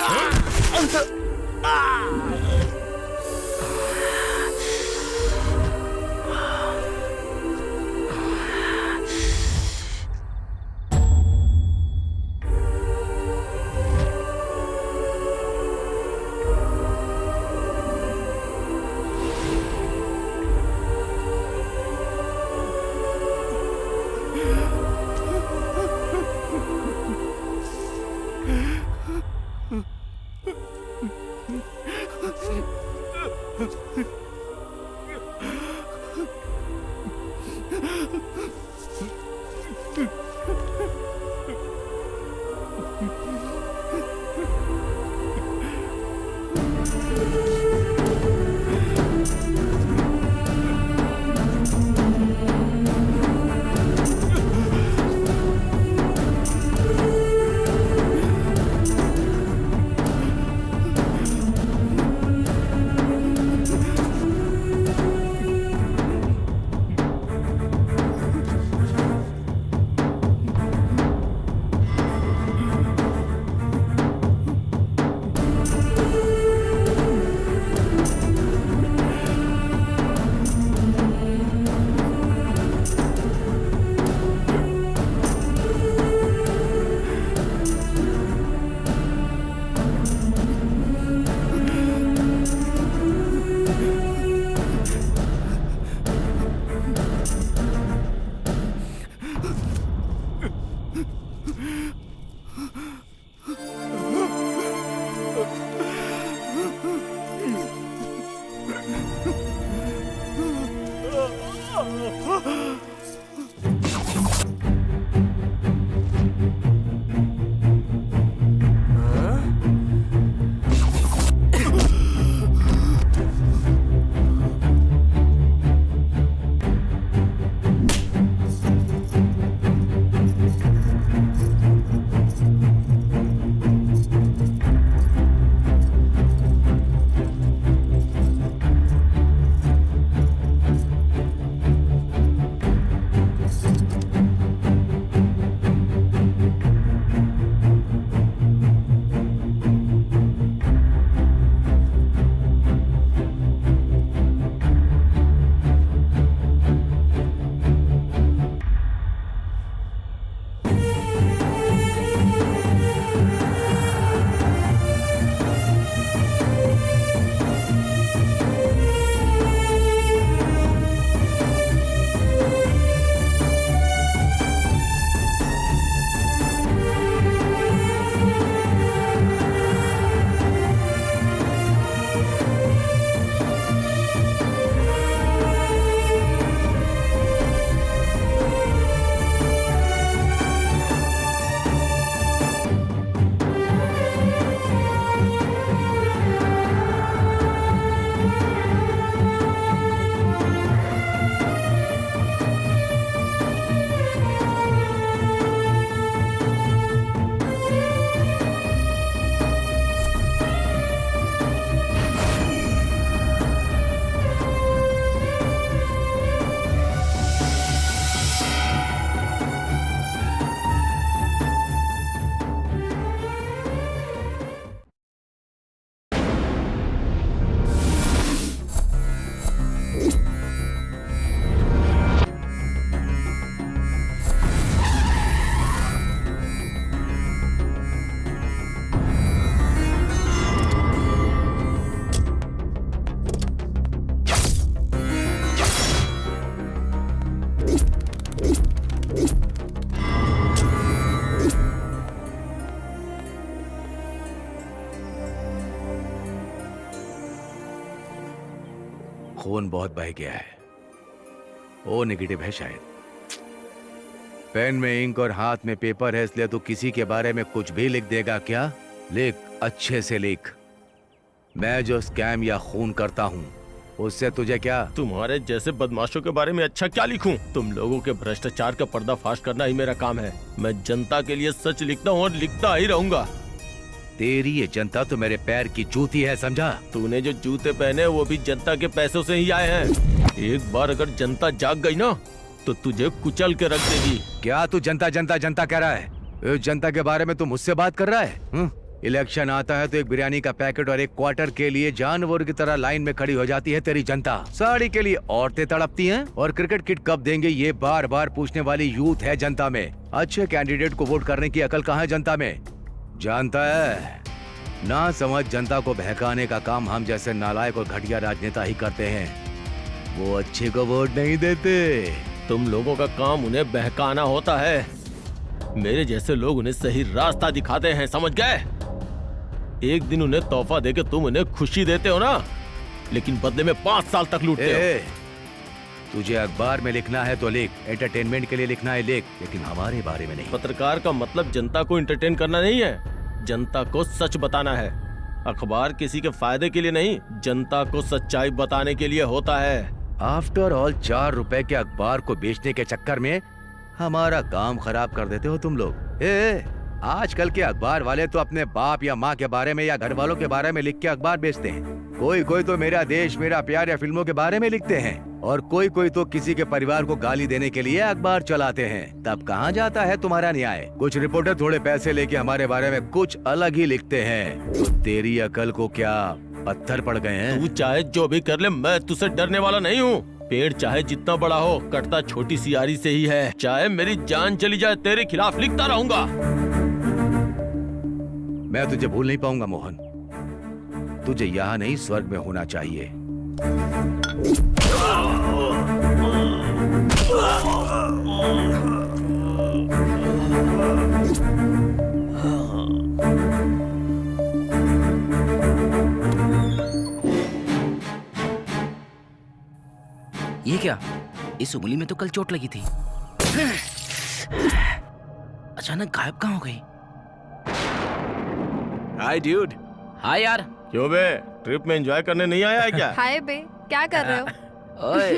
खून बहुत बह गया है। ओ नेगेटिव है शायद। पेन में इंक और हाथ में पेपर है, इसलिए तू किसी के बारे में कुछ भी लिख देगा क्या? लिख, अच्छे से लिख। मैं जो स्कैम या खून करता हूँ उससे तुझे क्या? तुम्हारे जैसे बदमाशों के बारे में अच्छा क्या लिखूं? तुम लोगों के भ्रष्टाचार का पर्दाफाश करना ही मेरा काम है। मैं जनता के लिए सच लिखता हूँ और लिखता ही रहूंगा। तेरी ये जनता तो मेरे पैर की जूती है, समझा? तूने जो जूते पहने वो भी जनता के पैसों से ही आए हैं। एक बार अगर जनता जाग गई ना तो तुझे कुचल के रख देगी। क्या तू जनता जनता जनता कह रहा है? इस जनता के बारे में तू मुझसे बात कर रहा है? इलेक्शन आता है तो एक बिरयानी का पैकेट और एक क्वार्टर के लिए जानवर की तरह लाइन में खड़ी हो जाती है तेरी जनता। साड़ी के लिए औरतें तड़पती हैं और क्रिकेट किट कब देंगे ये बार बार पूछने वाली यूथ है जनता में। अच्छे कैंडिडेट को वोट करने की अकल कहाँ है जनता में? जानता है ना समझ जनता को बहकाने का काम हम जैसे नालायक और घटिया राजनेता ही करते हैं। वो अच्छे को वोट नहीं देते। तुम लोगों का काम उन्हें बहकाना होता है। मेरे जैसे लोग उन्हें सही रास्ता दिखाते हैं, समझ गए? एक दिन उन्हें तोहफा देके तुम उन्हें खुशी देते हो ना, लेकिन बदले में 5 साल तक लूटते हो। तुझे अखबार में लिखना है तो लिख, एंटरटेनमेंट के लिए लिखना है लिख, लेकिन हमारे बारे में नहीं। पत्रकार का मतलब जनता को एंटरटेन करना नहीं है, जनता को सच बताना है। अखबार किसी के फायदे के लिए नहीं, जनता को सच्चाई बताने के लिए होता है। आफ्टर ऑल 4 रुपए के अखबार को बेचने के चक्कर में हमारा काम खराब कर देते हो तुम लोग। आजकल के अखबार वाले तो अपने बाप या माँ के बारे में या घर वालों के बारे में लिख के अखबार बेचते हैं। कोई कोई तो मेरा देश मेरा प्यार या फिल्मों के बारे में लिखते हैं, और कोई कोई तो किसी के परिवार को गाली देने के लिए अखबार चलाते हैं। तब कहाँ जाता है तुम्हारा न्याय? कुछ रिपोर्टर थोड़े पैसे लेके हमारे बारे में कुछ अलग ही लिखते हैं। तो तेरी अकल को क्या पत्थर पड़ गए हैं? तू चाहे जो भी कर ले, मैं तुझसे डरने वाला नहीं हूँ। पेड़ चाहे जितना बड़ा हो, कटता छोटी सी यारी से ही है। चाहे मेरी जान चली जाए, तेरे खिलाफ लिखता रहूंगा। मैं तुझे भूल नहीं पाऊंगा मोहन। तुझे यहाँ नहीं स्वर्ग में होना चाहिए। ये क्या? इस उंगली में तो कल चोट लगी थी, अचानक गायब कहाँ हो गई? हाय ड्यूड। हाय यार। क्यों बे, ट्रिप में एंजॉय करने नहीं आया है क्या? हाय बे, क्या कर रहे हो? ओए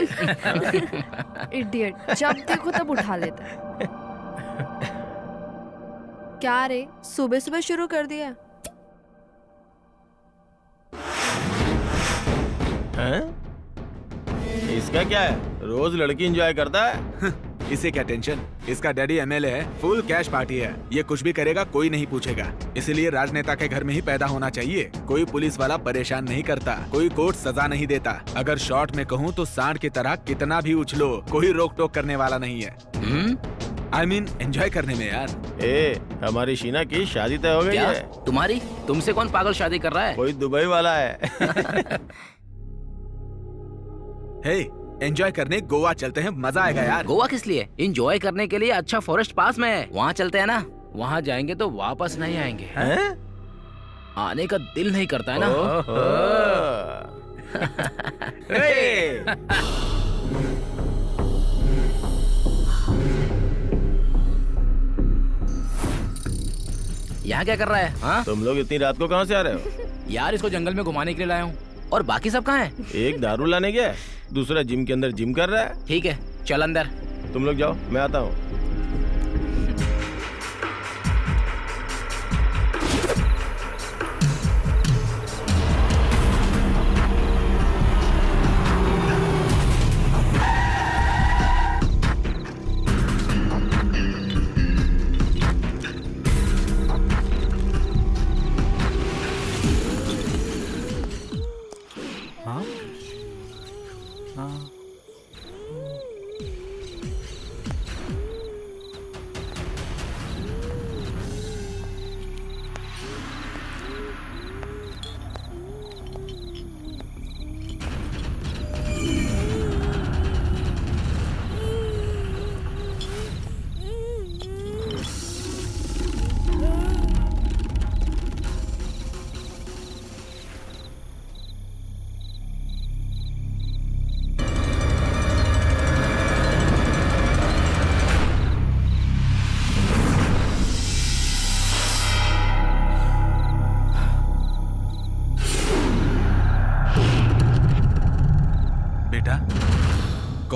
इडियट, जब देखो तब उठा लेता है। क्या रे, सुबह सुबह शुरू कर दिया? हैं? इसका क्या है? रोज लड़की एंजॉय करता है। इसे क्या टेंशन? इसका डैडी एमएलए है, फुल कैश पार्टी है। ये कुछ भी करेगा कोई नहीं पूछेगा। इसलिए राजनेता के घर में ही पैदा होना चाहिए। कोई पुलिस वाला परेशान नहीं करता, कोई कोर्ट सजा नहीं देता। अगर शॉर्ट में कहूँ तो सांड की तरह कितना भी उछलो, कोई रोक टोक करने वाला नहीं है। I mean, एंजॉय करने में यार। हमारी शीना की शादी तय हो गई क्या? है। तुम्हारी? तुमसे कौन पागल शादी कर रहा है? कोई दुबई वाला है। हे, एंजॉय करने गोवा चलते हैं, मजा आएगा यार। गोवा किस लिए? एंजॉय करने के लिए अच्छा फॉरेस्ट पास में है, वहाँ चलते हैं ना। वहाँ जाएंगे तो वापस नहीं आएंगे। हैं? आने का दिल नहीं करता है ना। यहाँ क्या कर रहा है? हाँ? तुम लोग इतनी रात को कहाँ से आ रहे हो? यार इसको जंगल में घुमाने के लिए लाया हूँ। और बाकी सब कहाँ हैं? एक दारू लाने गया, दूसरा जिम के अंदर जिम कर रहा है। ठीक है, चल अंदर। तुम लोग जाओ, मैं आता हूँ।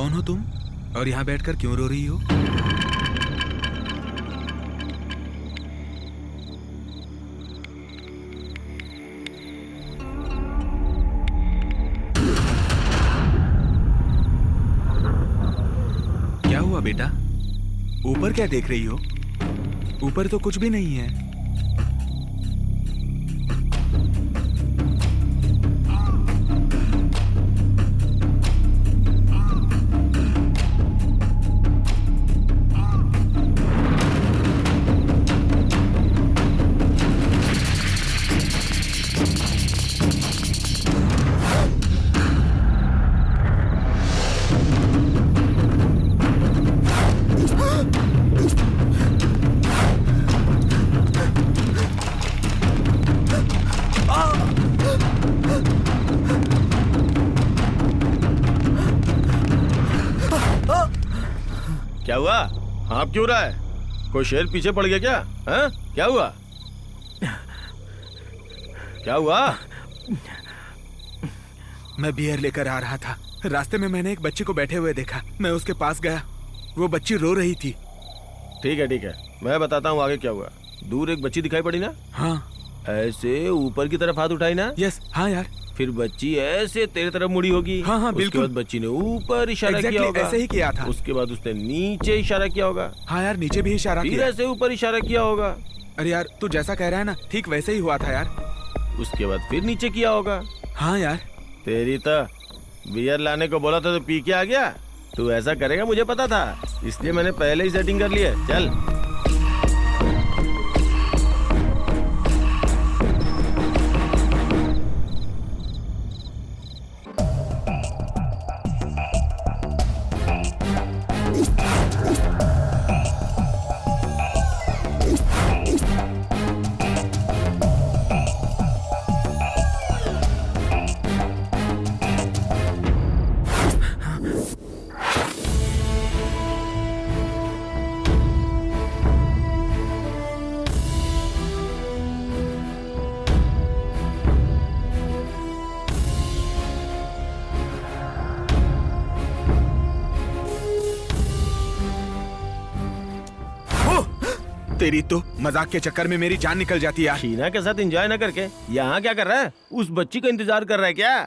कौन हो तुम और यहाँ बैठकर क्यों रो रही हो? क्या हुआ बेटा? ऊपर क्या देख रही हो? ऊपर तो कुछ भी नहीं है। क्या हुआ? हाँप क्यों रहा है? कोई शेर पीछे पड़ गया क्या? हैं? क्या हुआ? क्या हुआ? मैं बियर लेकर आ रहा था। रास्ते में मैंने एक बच्ची को बैठे हुए देखा। मैं उसके पास गया। वो बच्ची रो रही थी। ठीक है, मैं बताता हूँ आगे क्या हुआ। दूर एक बच्ची दिखाई पड़ी ना? हाँ। ऐसे ऊपर की तरफ हाथ उठाई ना? यस, हाँ यार। फिर बच्ची ऐसे तेरे तरफ मुड़ी होगी। हाँ हाँ उसके बिल्कुल। बाद बच्ची ने ऊपर इशारा किया होगा। ऐसे ही किया था। उसके बाद उसने नीचे इशारा किया होगा। हाँ यार, नीचे भी इशारा फिर किया। ऐसे ऊपर इशारा किया होगा। अरे यार, तू जैसा कह रहा है ना, ठीक वैसे ही हुआ था यार। उसके बाद फिर नीचे किया होगा। हाँ यार। तेरी तो बियर लाने को बोला था तो पी के आ गया। तू ऐसा करेगा मुझे पता था, इसलिए मैंने पहले ही सेटिंग कर ली है। चल। तेरी तो मजाक के चक्कर में मेरी जान निकल जाती है यार। शीना के साथ एंजॉय ना करके यहाँ क्या कर रहा है? उस बच्ची का इंतजार कर रहा है क्या?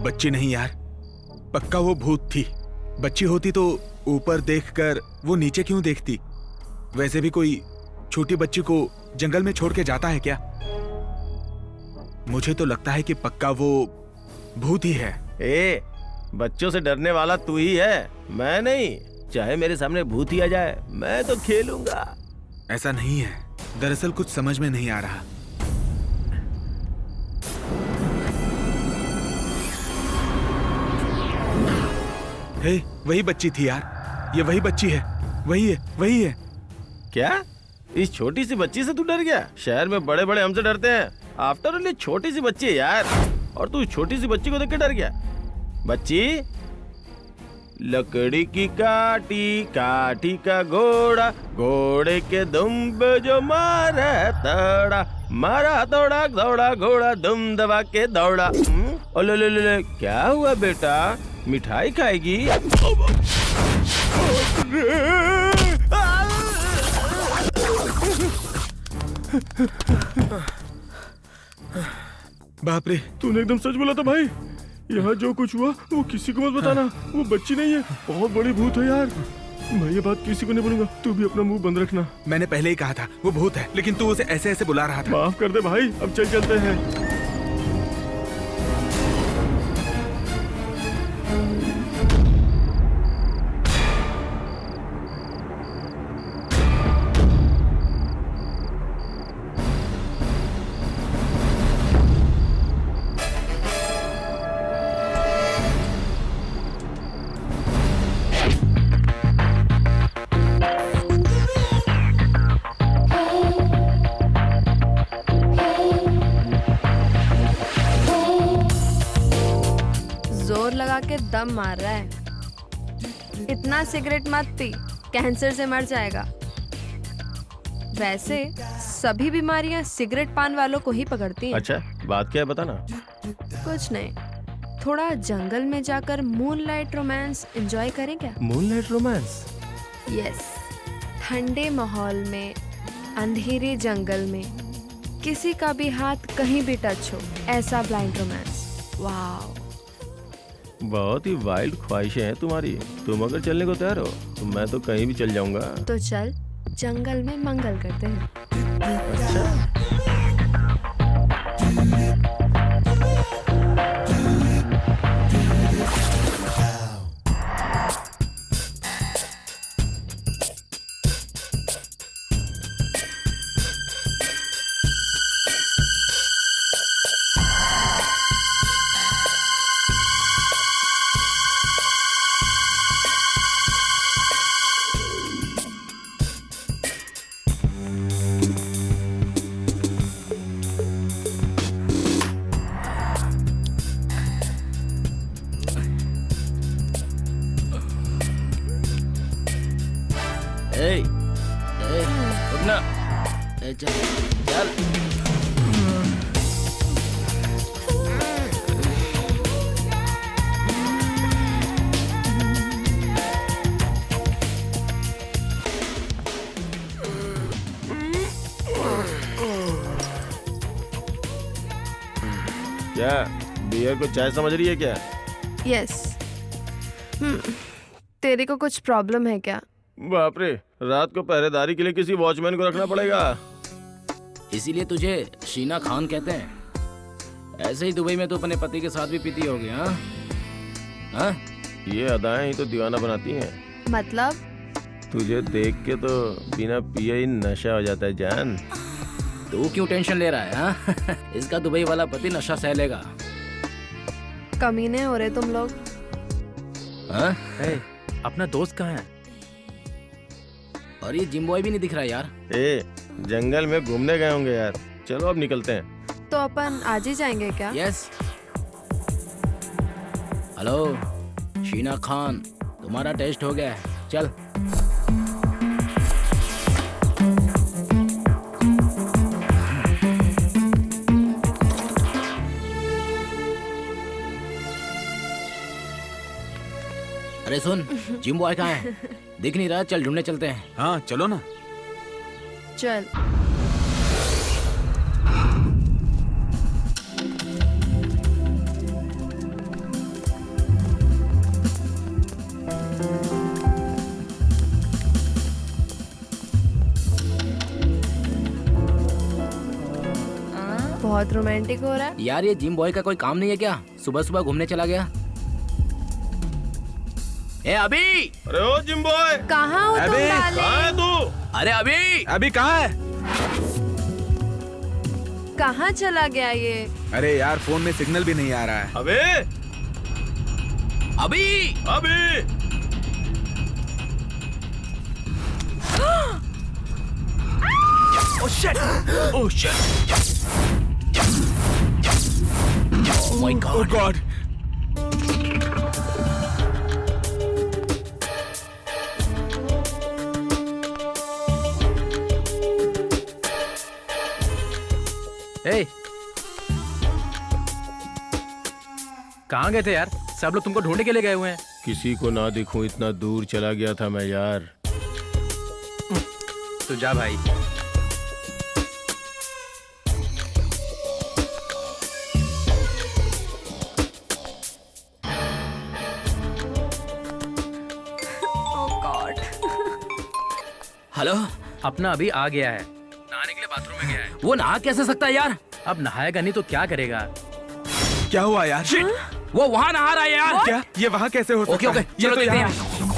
बच्ची नहीं यार, पक्का वो भूत थी। बच्ची होती तो ऊपर देखकर वो नीचे क्यों देखती? वैसे भी कोई छोटी बच्ची को जंगल में छोड़ के जाता है क्या? मुझे तो लगता है कि पक्का वो भूत ही है। ए, बच्चों से डरने वाला तू ही है, मैं नहीं। चाहे मेरे सामने भूत ही आ जाए, मैं तो खेलूंगा। ऐसा नहीं है, दरअसल कुछ समझ में नहीं आ रहा। हे, वही बच्ची थी यार। ये वही बच्ची है। वही है, वही है। क्या? इस छोटी सी बच्ची से तू डर गया? शहर में बड़े बड़े हमसे डरते हैं। आफ्टर ऑल ये छोटी सी बच्ची है यार, और तू छोटी सी बच्ची को देख के डर गया? बच्ची, लकड़ी की काटी काटी का घोड़ा, घोड़े के दुम पे जो मारा तड़ा, मारा तोड़ा दौड़ा घोड़ा दुम दबा के दौड़ा। ओले ले ले ले, क्या हुआ बेटा? मिठाई खाएगी? बाप रे, तूने एकदम सच बोला था भाई। यहाँ जो कुछ हुआ वो किसी को मत बताना। वो बच्ची नहीं है, बहुत बड़ी भूत है यार। मैं ये बात किसी को नहीं बोलूंगा। तू भी अपना मुंह बंद रखना। मैंने पहले ही कहा था वो भूत है, लेकिन तू उसे ऐसे ऐसे बुला रहा था। माफ कर दे भाई, अब चलते हैं। जोर लगा के दम मार रहा है। इतना सिगरेट मत पी, कैंसर से मर जाएगा। वैसे सभी बीमारियां सिगरेट पान वालों को ही पकड़ती हैं। अच्छा, बात क्या है बताना। कुछ नहीं, थोड़ा जंगल में जाकर मूनलाइट रोमांस एंजॉय करें क्या? Moonlight romance? यस, ठंडे माहौल में, अंधेरे जंगल में, किसी का भी हाथ कहीं भी टच हो, ऐसा ब्लाइंड रोमांस। वाओ, बहुत ही वाइल्ड ख्वाहिशें हैं तुम्हारी। तुम अगर चलने को तैयार हो तो मैं तो कहीं भी चल जाऊंगा। तो चल जंगल में मंगल करते हैं। रुकना। चल चल। क्या बियर को चाय समझ रही है क्या? यस। तेरे को कुछ प्रॉब्लम है क्या? बाप रे, रात को पहरेदारी के लिए किसी वॉचमैन को रखना पड़ेगा। इसीलिए तुझे शीना खान कहते हैं। ऐसे ही दुबई में तो अपने पति के साथ भी पीती होगी। हाँ हाँ, ये अदाएं ही तो दीवाना बनाती हैं। मतलब? तुझे देख के तो बिना पिए ही नशा हो जाता है जान। तू क्यों टेंशन ले रहा है? हाँ? इसका दुबई वाला पति नशा सह लेगा। कमीने हो रहे तुम लोग। हाँ? अपना दोस्त कहाँ है? और ये जिम बॉय भी नहीं दिख रहा यार। जंगल में घूमने गए होंगे यार। चलो अब निकलते हैं। तो अपन आज ही जाएंगे क्या? यस। हेलो शीना खान, तुम्हारा टेस्ट हो गया है, चल। अरे सुन, जिम बॉय कहाँ है? दिख नहीं रहा, चल ढूंढने चलते हैं। हाँ चलो ना। चल। बहुत रोमांटिक हो रहा है यार। ये जिम बॉय का कोई काम नहीं है क्या? सुबह सुबह घूमने चला गया। ए अभी! अरे ओ जिम बॉय, कहाँ हो तुम अबे, डाले? कहाँ है तू? अरे अभी! अभी कहाँ है? कहाँ चला गया ये? अरे यार, फोन में सिग्नल भी नहीं आ रहा है। अबे अभी! अबे Oh shit! Oh shit! Oh my god! Oh God! ए, कहाँ गए थे यार? सब लोग तुमको ढूंढने के लिए गए हुए हैं। किसी को ना दिखूं इतना दूर चला गया था मैं यार। तो जा भाई। हेलो, अपना अभी आ गया है, नहाने के लिए बाथरूम में गया है। वो नहा कैसे सकता है यार? अब नहाएगा नहीं तो क्या करेगा? क्या हुआ यार? वो वहाँ नहा रहा है यार। क्या? ये वहाँ कैसे हो सकता ओके ओके, है? ये चलो तो देखते यहाँ- हैं।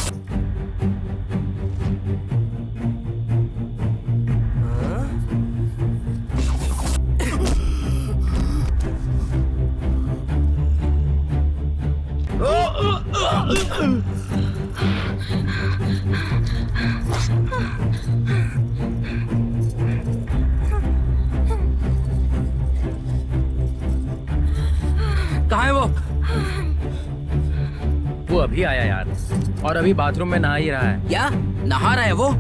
कहाँ है वो? वो अभी आया यार, और अभी बाथरूम में नहा ही रहा है। क्या नहा रहा है वो?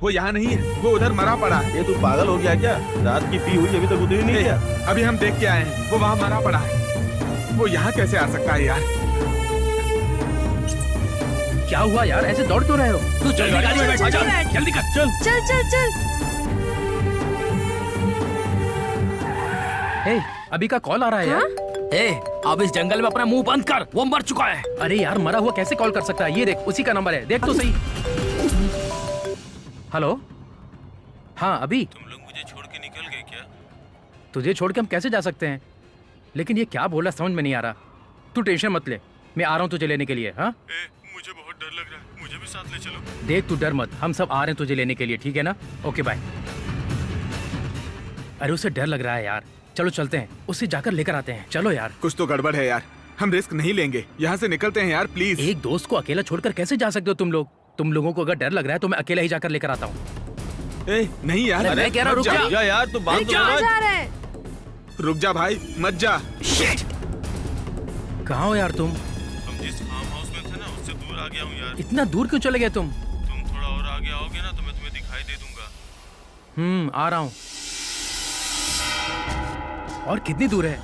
वो यहाँ नहीं है, वो उधर मरा पड़ा है। ये तू पागल हो गया क्या? रात की पी हुई अभी तक उतरी नहीं क्या? अभी हम देख के आए हैं, वो वहाँ मरा पड़ा है। वो यहाँ कैसे आ सकता है यार? क्या हुआ यार, ऐसे दौड़ क्यों रहे हो? तू जल्दी गाड़ी में बैठ, चल जल्दी कर, चल। चल चल चल। हे, अभी का कॉल आ रहा है यार। ए, अब इस जंगल में अपना मुंह बंद कर, वो मर चुका है। अरे यार, मरा हुआ कैसे कॉल कर सकता है? ये देख, उसी का नंबर है, देख तो सही। हेलो, हाँ अभी। तुम लोग मुझे छोड़ के निकल गए क्या? तुझे छोड़ के हम कैसे जा सकते हैं? लेकिन ये क्या बोला समझ में नहीं आ रहा। तू टेंशन मत ले, मैं आ रहा हूँ तुझे लेने के लिए। हाँ, मुझे बहुत डर लग रहा है, मुझे भी साथ ले चलो। देख तू डर मत, हम सब आ रहे हैं तुझे लेने के लिए, ठीक है ना? Okay bye. अरे उसे डर लग रहा है यार, चलो चलते हैं, उससे जाकर लेकर आते हैं। चलो यार। कुछ तो गड़बड़ है यार, हम रिस्क नहीं लेंगे, यहाँ से निकलते हैं यार प्लीज। एक दोस्त को अकेला छोड़कर कैसे जा सकते हो तुम लोग? तुम लोगों को अगर डर लग रहा है तो मैं अकेला ही जाकर लेकर आता हूँ। नहीं यार, अरे मैं कह रहा हूँ, रुक जा। यार तू बात तो कहाँ समझ। जा रहे हैं? रुक जा भाई, मत जा। कहाँ हो यार तुम? हम जिस फार्म हाउस में थे ना, उससे दूर आ गया हूँ यार। इतना दूर क्यों चले गए तुम? तुम थोड़ा और आगे आओगे ना तो मैं तुम्हें दिखाई दे दूंगा। आ रहा हूँ। और कितनी दूर है?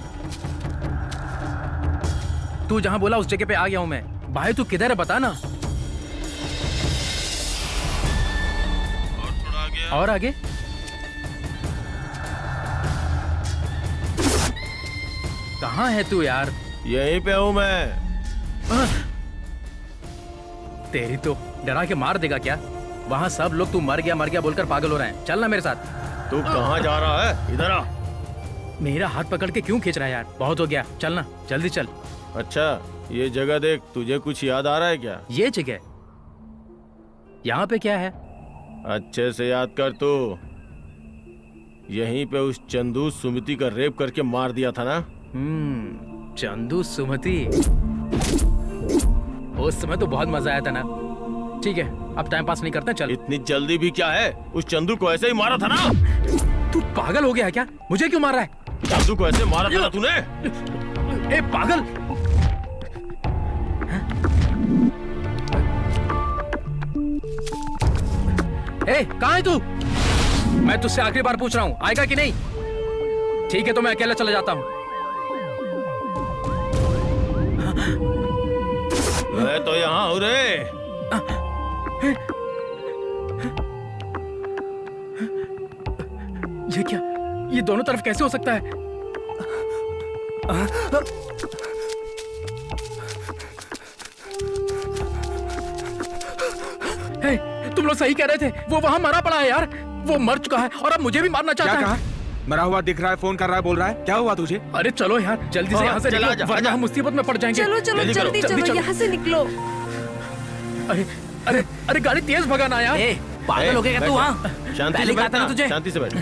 तू जहाँ बोला उस जगह पे आ गया हूँ मैं। भाई तू किधर है बता ना। और थोड़ा आगे और आगे? कहाँ है तू यार? यहीं पे हूँ मैं। तेरी तो डरा के मार देगा क्या? वहाँ सब लोग तू मर गया बोलकर पागल हो रहे हैं। चल ना मेरे साथ। तू कहाँ जा रहा है? इधर आ। मेरा हाथ पकड़ के क्यों खींच रहा है यार? बहुत हो गया, चल ना, जल्दी चल। अच्छा, ये जगह देख, तुझे कुछ याद आ रहा है क्या? ये जगह यहाँ पे क्या है? अच्छे से याद कर तू। यहीं पे उस चंदू सुमिति का रेप करके मार दिया था ना? चंदू सुमति। उस समय तो बहुत मजा आया था ना। ठीक है, अब टाइम पास नहीं करते, चल। इतनी जल्दी भी क्या है? उस चंदू को ऐसे ही मारा था ना? तू पागल हो गया है क्या? मुझे क्यों मार रहा है? चंदू को ऐसे मारा था ना तूने? ए पागल! ए, कहाँ है तू? मैं तुझसे आखिरी बार पूछ रहा हूँ, आएगा कि नहीं? ठीक है तो मैं अकेला चला जाता हूँ। मैं तो यहाँ हूँ रे। ये क्या? ये दोनों तरफ कैसे हो सकता है? हे, तुम लोग सही कह रहे थे, वो वहां मरा पड़ा है यार। वो मर चुका है और अब मुझे भी मारना चाहता है। क्या कहा? मरा हुआ दिख रहा है, फोन कर रहा है, बोल रहा है। क्या हुआ तुझे? अरे चलो यार, जल्दी से यहाँ से चला निकलो, वरना हम मुसीबत में पड़ जाएंगे। चलो चलो जल्दी चलो, यहाँ से निकलो। अरे अरे अरे गाड़ी तेज भगाना यार। ए, पागल हो गया क्या तू? वहाँ शांति पहले से कहा था ना बैठ, तुझे। शांति से बैठ।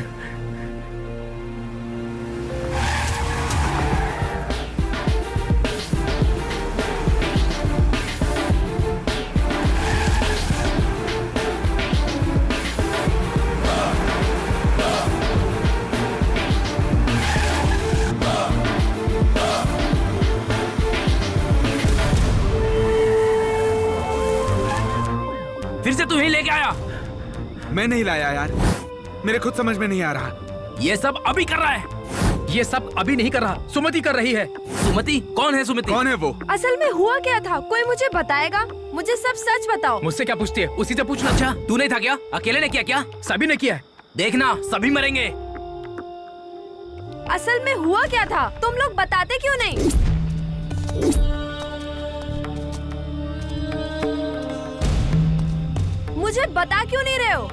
फिर से तू ही लेके आया? मैं नहीं लाया यार, मेरे खुद समझ में नहीं आ रहा। ये सब अभी कर रहा है? ये सब अभी नहीं कर रहा, सुमति कर रही है। सुमति? कौन है सुमति? कौन है वो? असल में हुआ क्या था, कोई मुझे बताएगा? मुझे सब सच बताओ। मुझसे क्या पूछती है? उसी से पूछना। अच्छा, तू नहीं था क्या? अकेले ने किया क्या? सभी ने किया है। देखना, सभी मरेंगे। असल में हुआ क्या था, तुम लोग बताते क्यों नहीं? मुझे बता क्यों नहीं रहे हो?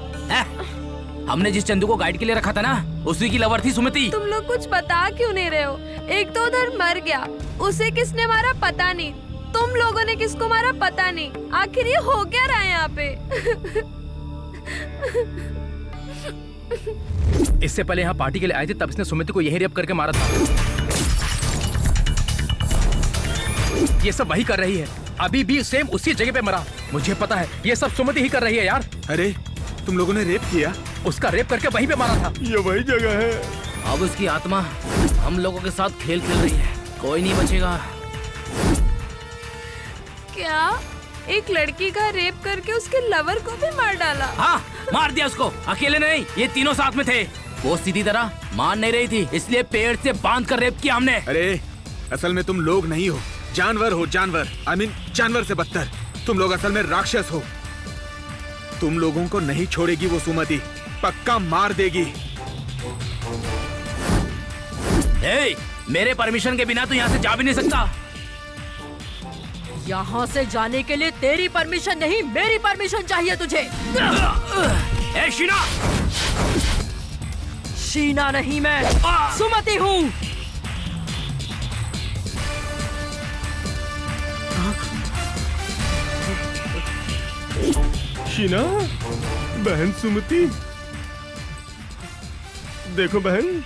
हमने जिस चंदू को गाइड के लिए रखा था ना, उसी की लवर थी सुमति। तुम लोग कुछ बता क्यों नहीं रहे हो? एक तो उधर मर गया, उसे किसने मारा पता नहीं, तुम लोगों ने किसको मारा पता नहीं। आखिर ये हो क्या रहा है यहाँ पे? इससे पहले यहाँ पार्टी के लिए आए थे, तब इसने सुमित को यही रेप करके मारा था। ये सब वही कर रही है, अभी भी सेम उसी जगह पे मरा। मुझे पता है ये सब सुमति ही कर रही है यार। अरे तुम लोगों ने रेप किया? उसका रेप करके वहीं पे मारा था। ये वही जगह है। अब उसकी आत्मा हम लोगों के साथ खेल खेल रही है, कोई नहीं बचेगा। क्या एक लड़की का रेप करके उसके लवर को भी मार डाला। हाँ, मार दिया उसको। अकेले नहीं, ये तीनों साथ में थे। वो सीधी तरह मान नहीं रही थी, इसलिए पेड़ से बांध कर रेप किया हमने। अरे असल में तुम लोग नहीं हो, जानवर हो, जानवर। आई मीन जानवर से बदतर। तुम लोग असल में राक्षस हो। तुम लोगों को नहीं छोड़ेगी वो सुमति, पक्का मार देगी। ए, मेरे परमिशन के बिना तू यहाँ से जा भी नहीं सकता। यहाँ से जाने के लिए तेरी परमिशन नहीं, मेरी परमिशन चाहिए तुझे। ए शीना! शीना नहीं, मैं सुमति हूँ। शीना, बहन सुमति, देखो बहन,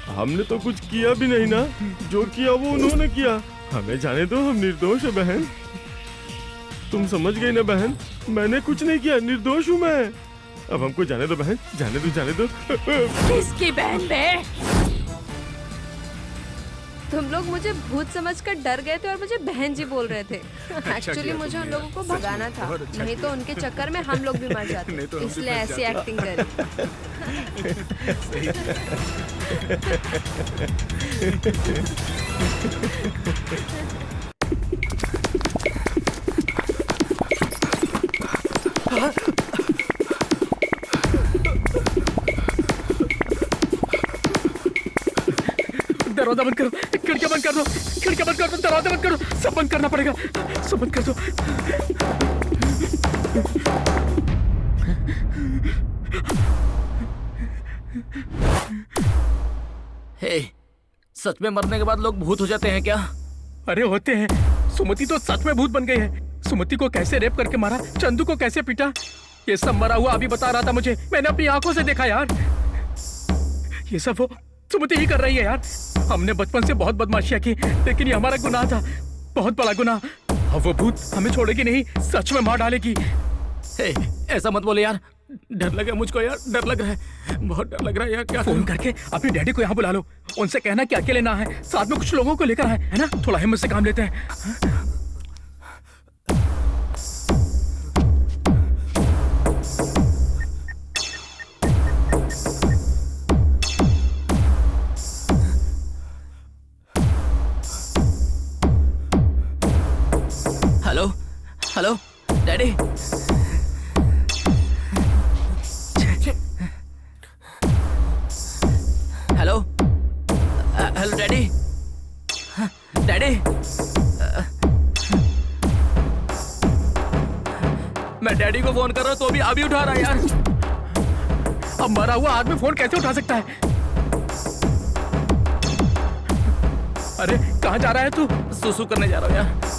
हमने तो कुछ किया भी नहीं ना। जो किया वो उन्होंने किया। हमें जाने दो, हम निर्दोष है बहन। तुम समझ गई ना बहन, मैंने कुछ नहीं किया, निर्दोष हूँ मैं। अब हमको जाने दो बहन, जाने दो, जाने दो। किसकी बहन बे? तुम लोग मुझे भूत समझकर डर गए थे और मुझे बहन जी बोल रहे थे। एक्चुअली मुझे उन लोगों को भगाना था, नहीं तो उनके चक्कर में हम लोग भी मर जाते, इसलिए ऐसी एक्टिंग करी। दरवाजा बंद करो, खिड़कियां बंद कर दो, खिड़कियां बंद कर दो, दरवाजा बंद करो, सब बंद करना पड़ेगा, सब बंद कर दो। हे, सच में मरने के बाद लोग भूत हो जाते हैं क्या? अरे होते हैं। सुमति तो सच में भूत बन गई है। सुमति को कैसे रेप करके मारा, चंदू को कैसे पीटा, ये सब मरा हुआ अभी बता रहा था मुझे। मैंने अपनी आंखों से देखा यार। ये सब वो सुमति ही कर रही है यार। हमने बचपन से बहुत बदमाशियां की, लेकिन ये हमारा गुनाह था, बहुत बड़ा गुनाह। अब वो भूत हमें छोड़ेगी नहीं, सच में मार डालेगी। हे, ऐसा मत बोले यार, डर लगा मुझको यार, डर लग रहा है, बहुत डर लग रहा है यार। क्या फोन करके अपने डैडी को यहाँ बुला लो, उनसे कहना कि अकेले ना है, साथ में कुछ लोगों को लेकर आए, है ना? थोड़ा हिम्मत से काम लेते हैं। Hello, hello, daddy. Hello, hello daddy, daddy. मैं डैडी को फोन कर रहा हूँ तो भी अभी उठा रहा है यार। अब मरा हुआ आदमी फोन कैसे उठा सकता है? अरे कहाँ जा रहा है तू? सुसु करने जा रहा हूँ यार।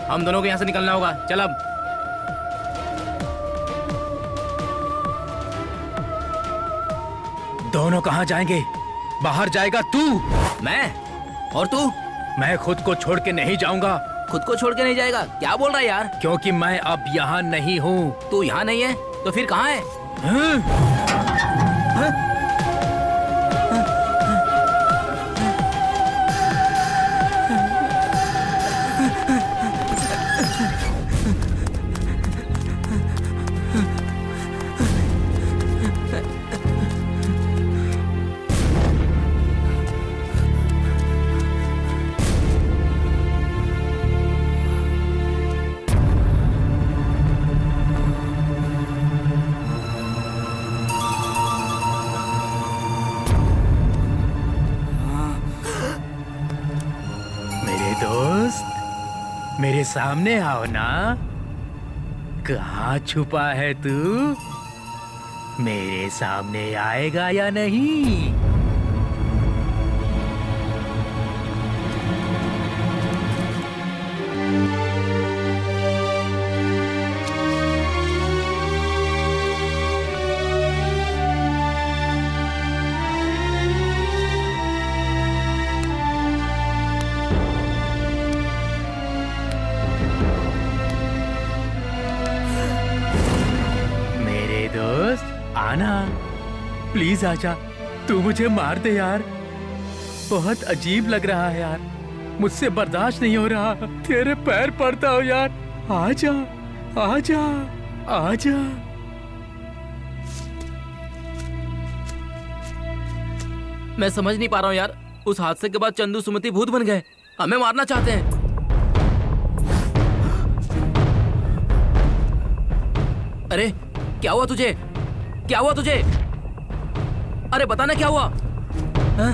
हम दोनों को यहाँ से निकलना होगा, चल अब। दोनों कहाँ जाएंगे? बाहर जाएगा तू, मैं और तू? मैं खुद को छोड़ के नहीं जाऊंगा। खुद को छोड़ के नहीं जाएगा? क्या बोल रहा है यार? क्योंकि मैं अब यहाँ नहीं हूँ। तू यहाँ नहीं है तो फिर कहाँ है? मेरे सामने आओ ना। कहाँ छुपा है तू? मेरे सामने आएगा या नहीं? मेरे दोस्त आना, प्लीज आजा। तू मुझे मार दे यार, बहुत अजीब लग रहा है यार, मुझसे बर्दाश्त नहीं हो रहा। तेरे पैर पड़ता हूँ यार, आजा आजा आजा। मैं समझ नहीं पा रहा हूँ यार, उस हादसे के बाद चंदू सुमति भूत बन गए, हमें मारना चाहते हैं। अरे क्या हुआ तुझे? क्या हुआ तुझे? अरे बताना क्या हुआ? हाँ?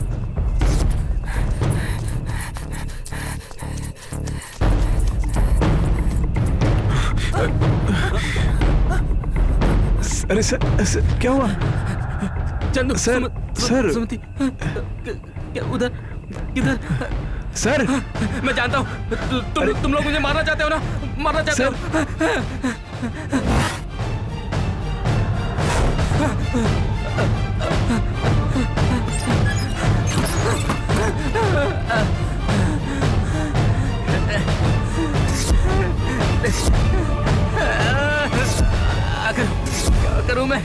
अरे सर क्या हुआ? चंदू सर सर सुमति क्या उधर किधर? सर मैं जानता हूँ तुम लोग मुझे मारना चाहते हो ना, मारना चाहते हो। क्या करूं मैं?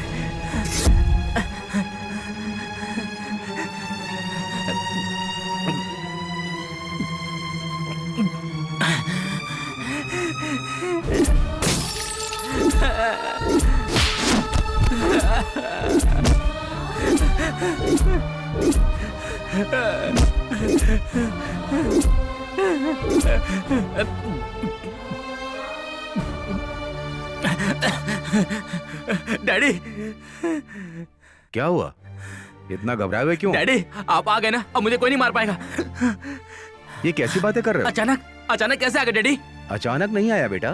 डैडी क्या हुआ? इतना घबराए हुए क्यों? डैडी आप आ गए ना, अब मुझे कोई नहीं मार पाएगा। ये कैसी बातें कर रहे हो? अचानक कैसे आ गए डैडी? अचानक नहीं आया बेटा,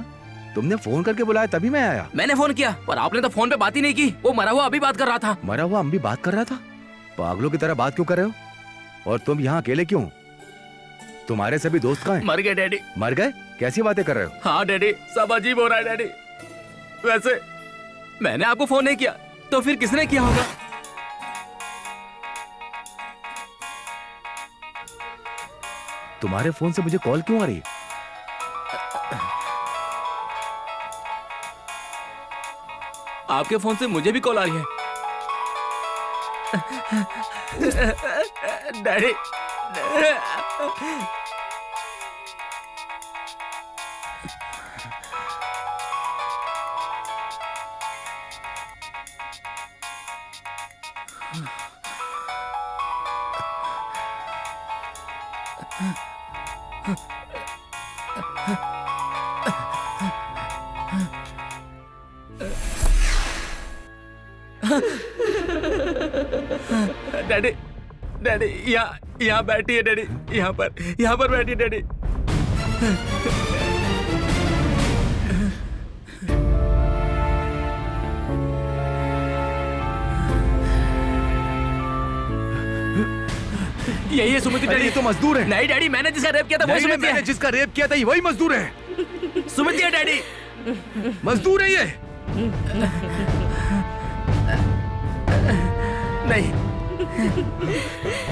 तुमने फोन करके बुलाया तभी मैं आया। मैंने फोन किया पर आपने तो फोन पे बात ही नहीं की। वो मरा हुआ अभी बात कर रहा था। मरा हुआ हम भी बात कर रहा था? पागलों की तरह बात क्यों कर रहे हो? और तुम यहाँ अकेले क्यों? तुम्हारे सभी दोस्त कहाँ हैं? मर गए डैडी। मर गए? कैसी बातें कर रहे हो? हाँ डैडी, सब अजीब हो रहा है डैडी। वैसे मैंने आपको फोन नहीं किया तो फिर किसने किया होगा? तुम्हारे फोन से मुझे कॉल क्यों आ रही है? आपके फोन से मुझे भी कॉल आ रही है। डैडी डैडी डैडी यहाँ बैठी है डैडी, यहाँ पर बैठी है डैडी। यही है सुमिति डैडी। ये तो मजदूर है। नहीं डैडी, मैंने जिसका रेप किया था वही सुमिति है। मैंने जिसका रेप किया था वही मजदूर है। सुमिति है डैडी। मजदूर है ये। नहीं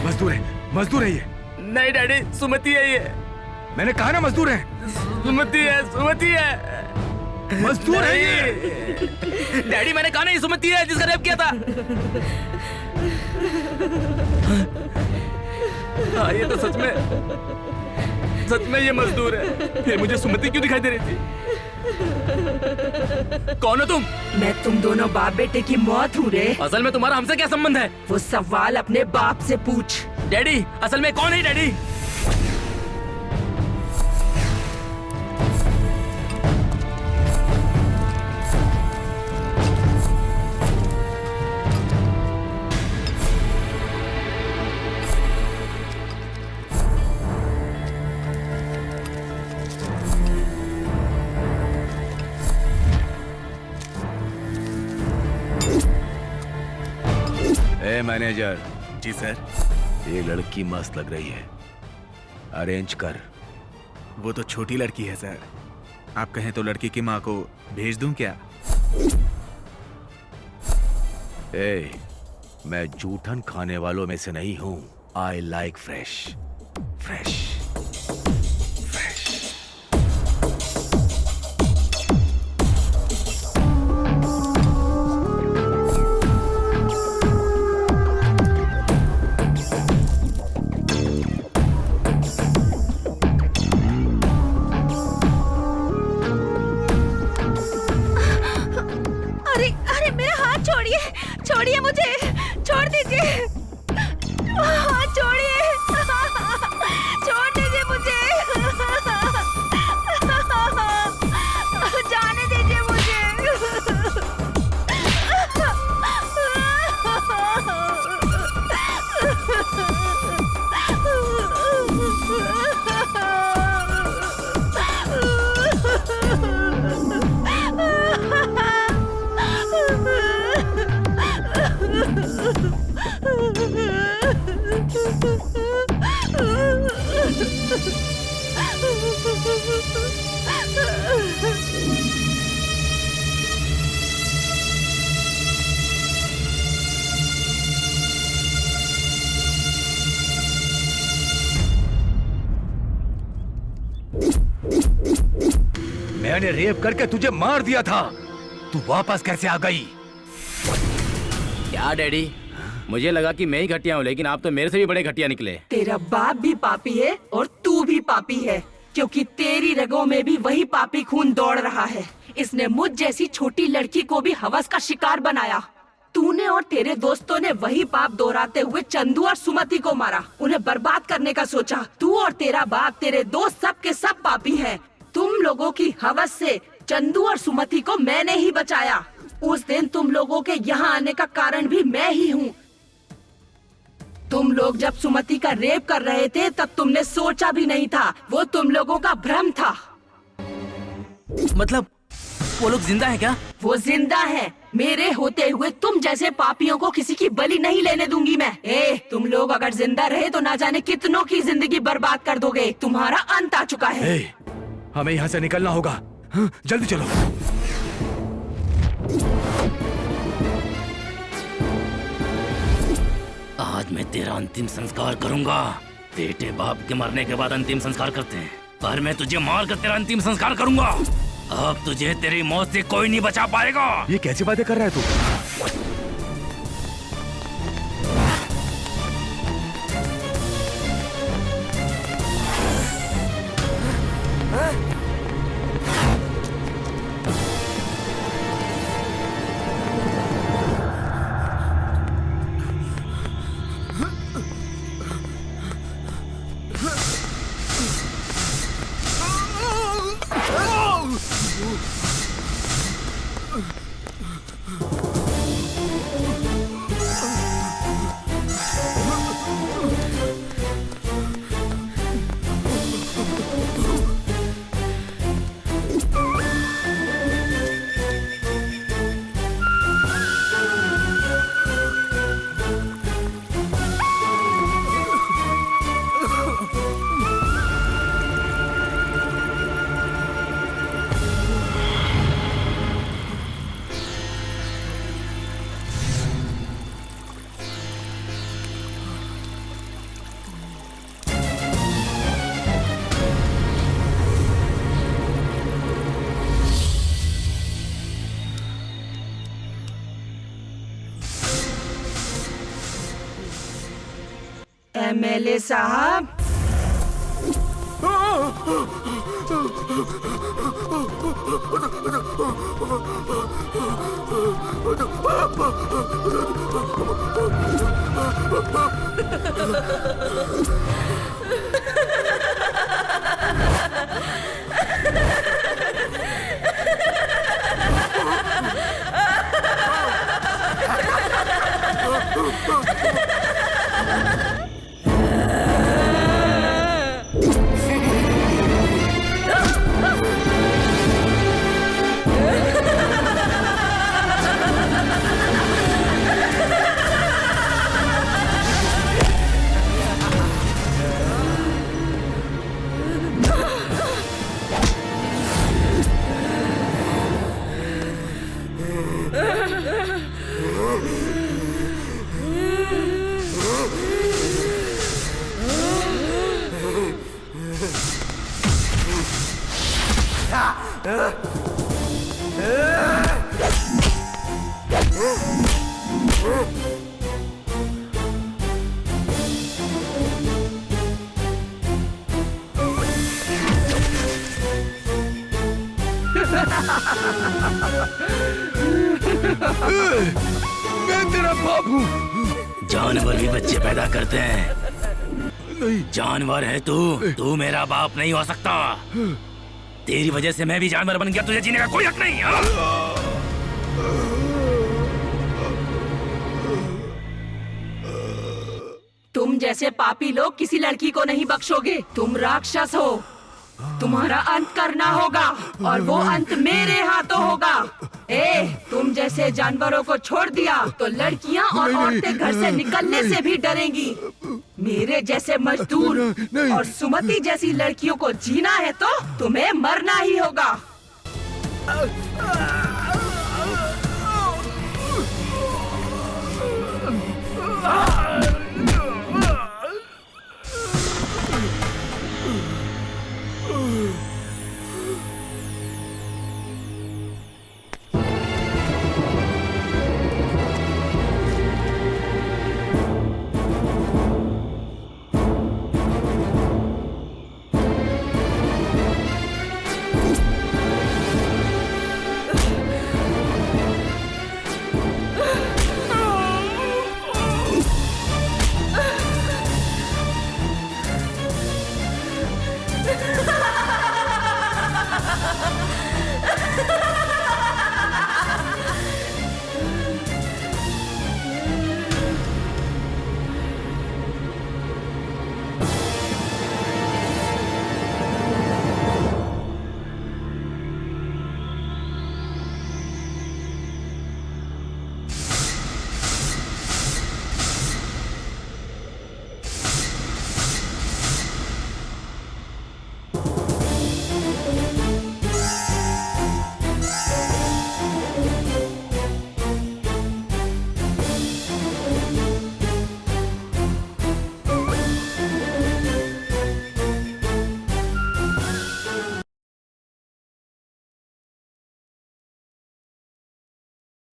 मजदूर है ये। नहीं डैडी, सुमति है ये। मैंने कहा ना मजदूर है। सुमति है मजदूर है ये। डैडी मैंने कहा ना ये सुमति है जिसका रेप किया था। हाँ ये तो सच में ये मजदूर है। फिर मुझे सुमति क्यों दिखाई दे रही थी? कौन हो तुम? मैं तुम दोनों बाप बेटे की मौत हूँ रे। असल में तुम्हारा हमसे क्या संबंध है? वो सवाल अपने बाप से पूछ। डैडी असल में कौन है daddy? A manager, ji sir. ये लड़की मस्त लग रही है, अरेंज कर। वो तो छोटी लड़की है सर। आप कहें तो लड़की की माँ को भेज दूं क्या? ए, मैं जूठन खाने वालों में से नहीं हूं। I like fresh fresh. अरे अरे मेरा हाथ छोड़िए, छोड़िए मुझे, छोड़ दीजिए, हाथ छोड़िए, छोड़ दीजिए मुझे, जाने दीजिए मुझे। मैंने रेप करके तुझे मार दिया था, तू वापस कैसे आ गई? क्या डैडी, मुझे लगा कि मैं ही घटिया हूँ, लेकिन आप तो मेरे से भी बड़े घटिया निकले। तेरा बाप भी पापी है और तू भी पापी है, क्योंकि तेरी रगों में भी वही पापी खून दौड़ रहा है। इसने मुझ जैसी छोटी लड़की को भी हवस का शिकार बनाया। तूने और तेरे दोस्तों ने वही पाप दोहराते हुए चंदू और सुमति को मारा, उन्हें बर्बाद करने का सोचा। तू और तेरा बाप, तेरे दोस्त, सब के सब पापी हैं। तुम लोगों की हवस से चंदू और सुमति को मैंने ही बचाया। उस दिन तुम लोगों के यहाँ आने का कारण भी मैं ही हूँ। तुम लोग जब सुमति का रेप कर रहे थे तब तुमने सोचा भी नहीं था, वो तुम लोगों का भ्रम था। मतलब वो लोग जिंदा है क्या? वो जिंदा है। मेरे होते हुए तुम जैसे पापियों को किसी की बलि नहीं लेने दूंगी मैं। तुम लोग अगर जिंदा रहे तो ना जाने कितनों की जिंदगी बर्बाद कर दोगे। तुम्हारा अंत आ चुका है। हमें यहाँ से निकलना होगा, हाँ, जल्दी चलो। आज मैं तेरा अंतिम संस्कार करूंगा। बेटे बाप के मरने के बाद अंतिम संस्कार करते हैं, पर मैं तुझे मार कर तेरा अंतिम संस्कार करूंगा। अब तुझे तेरी मौत से कोई नहीं बचा पाएगा। ये कैसी बातें कर रहा है तू? एमएलए साहब, मैं तेरा बाप हूँ। जानवर भी बच्चे पैदा करते हैं। जानवर है तू मेरा बाप नहीं हो सकता। तेरी वजह से मैं भी जानवर बन गया, तुझे जीने का कोई हक नहीं। हाँ? तुम जैसे पापी लोग किसी लड़की को नहीं बख्शोगे। तुम राक्षस हो, तुम्हारा अंत करना होगा और वो अंत मेरे हाथों होगा। तुम जैसे जानवरों को छोड़ दिया तो लड़कियां और औरतें घर से निकलने से भी डरेंगी। मेरे जैसे मजदूर और सुमति जैसी लड़कियों को जीना है तो तुम्हें मरना ही होगा।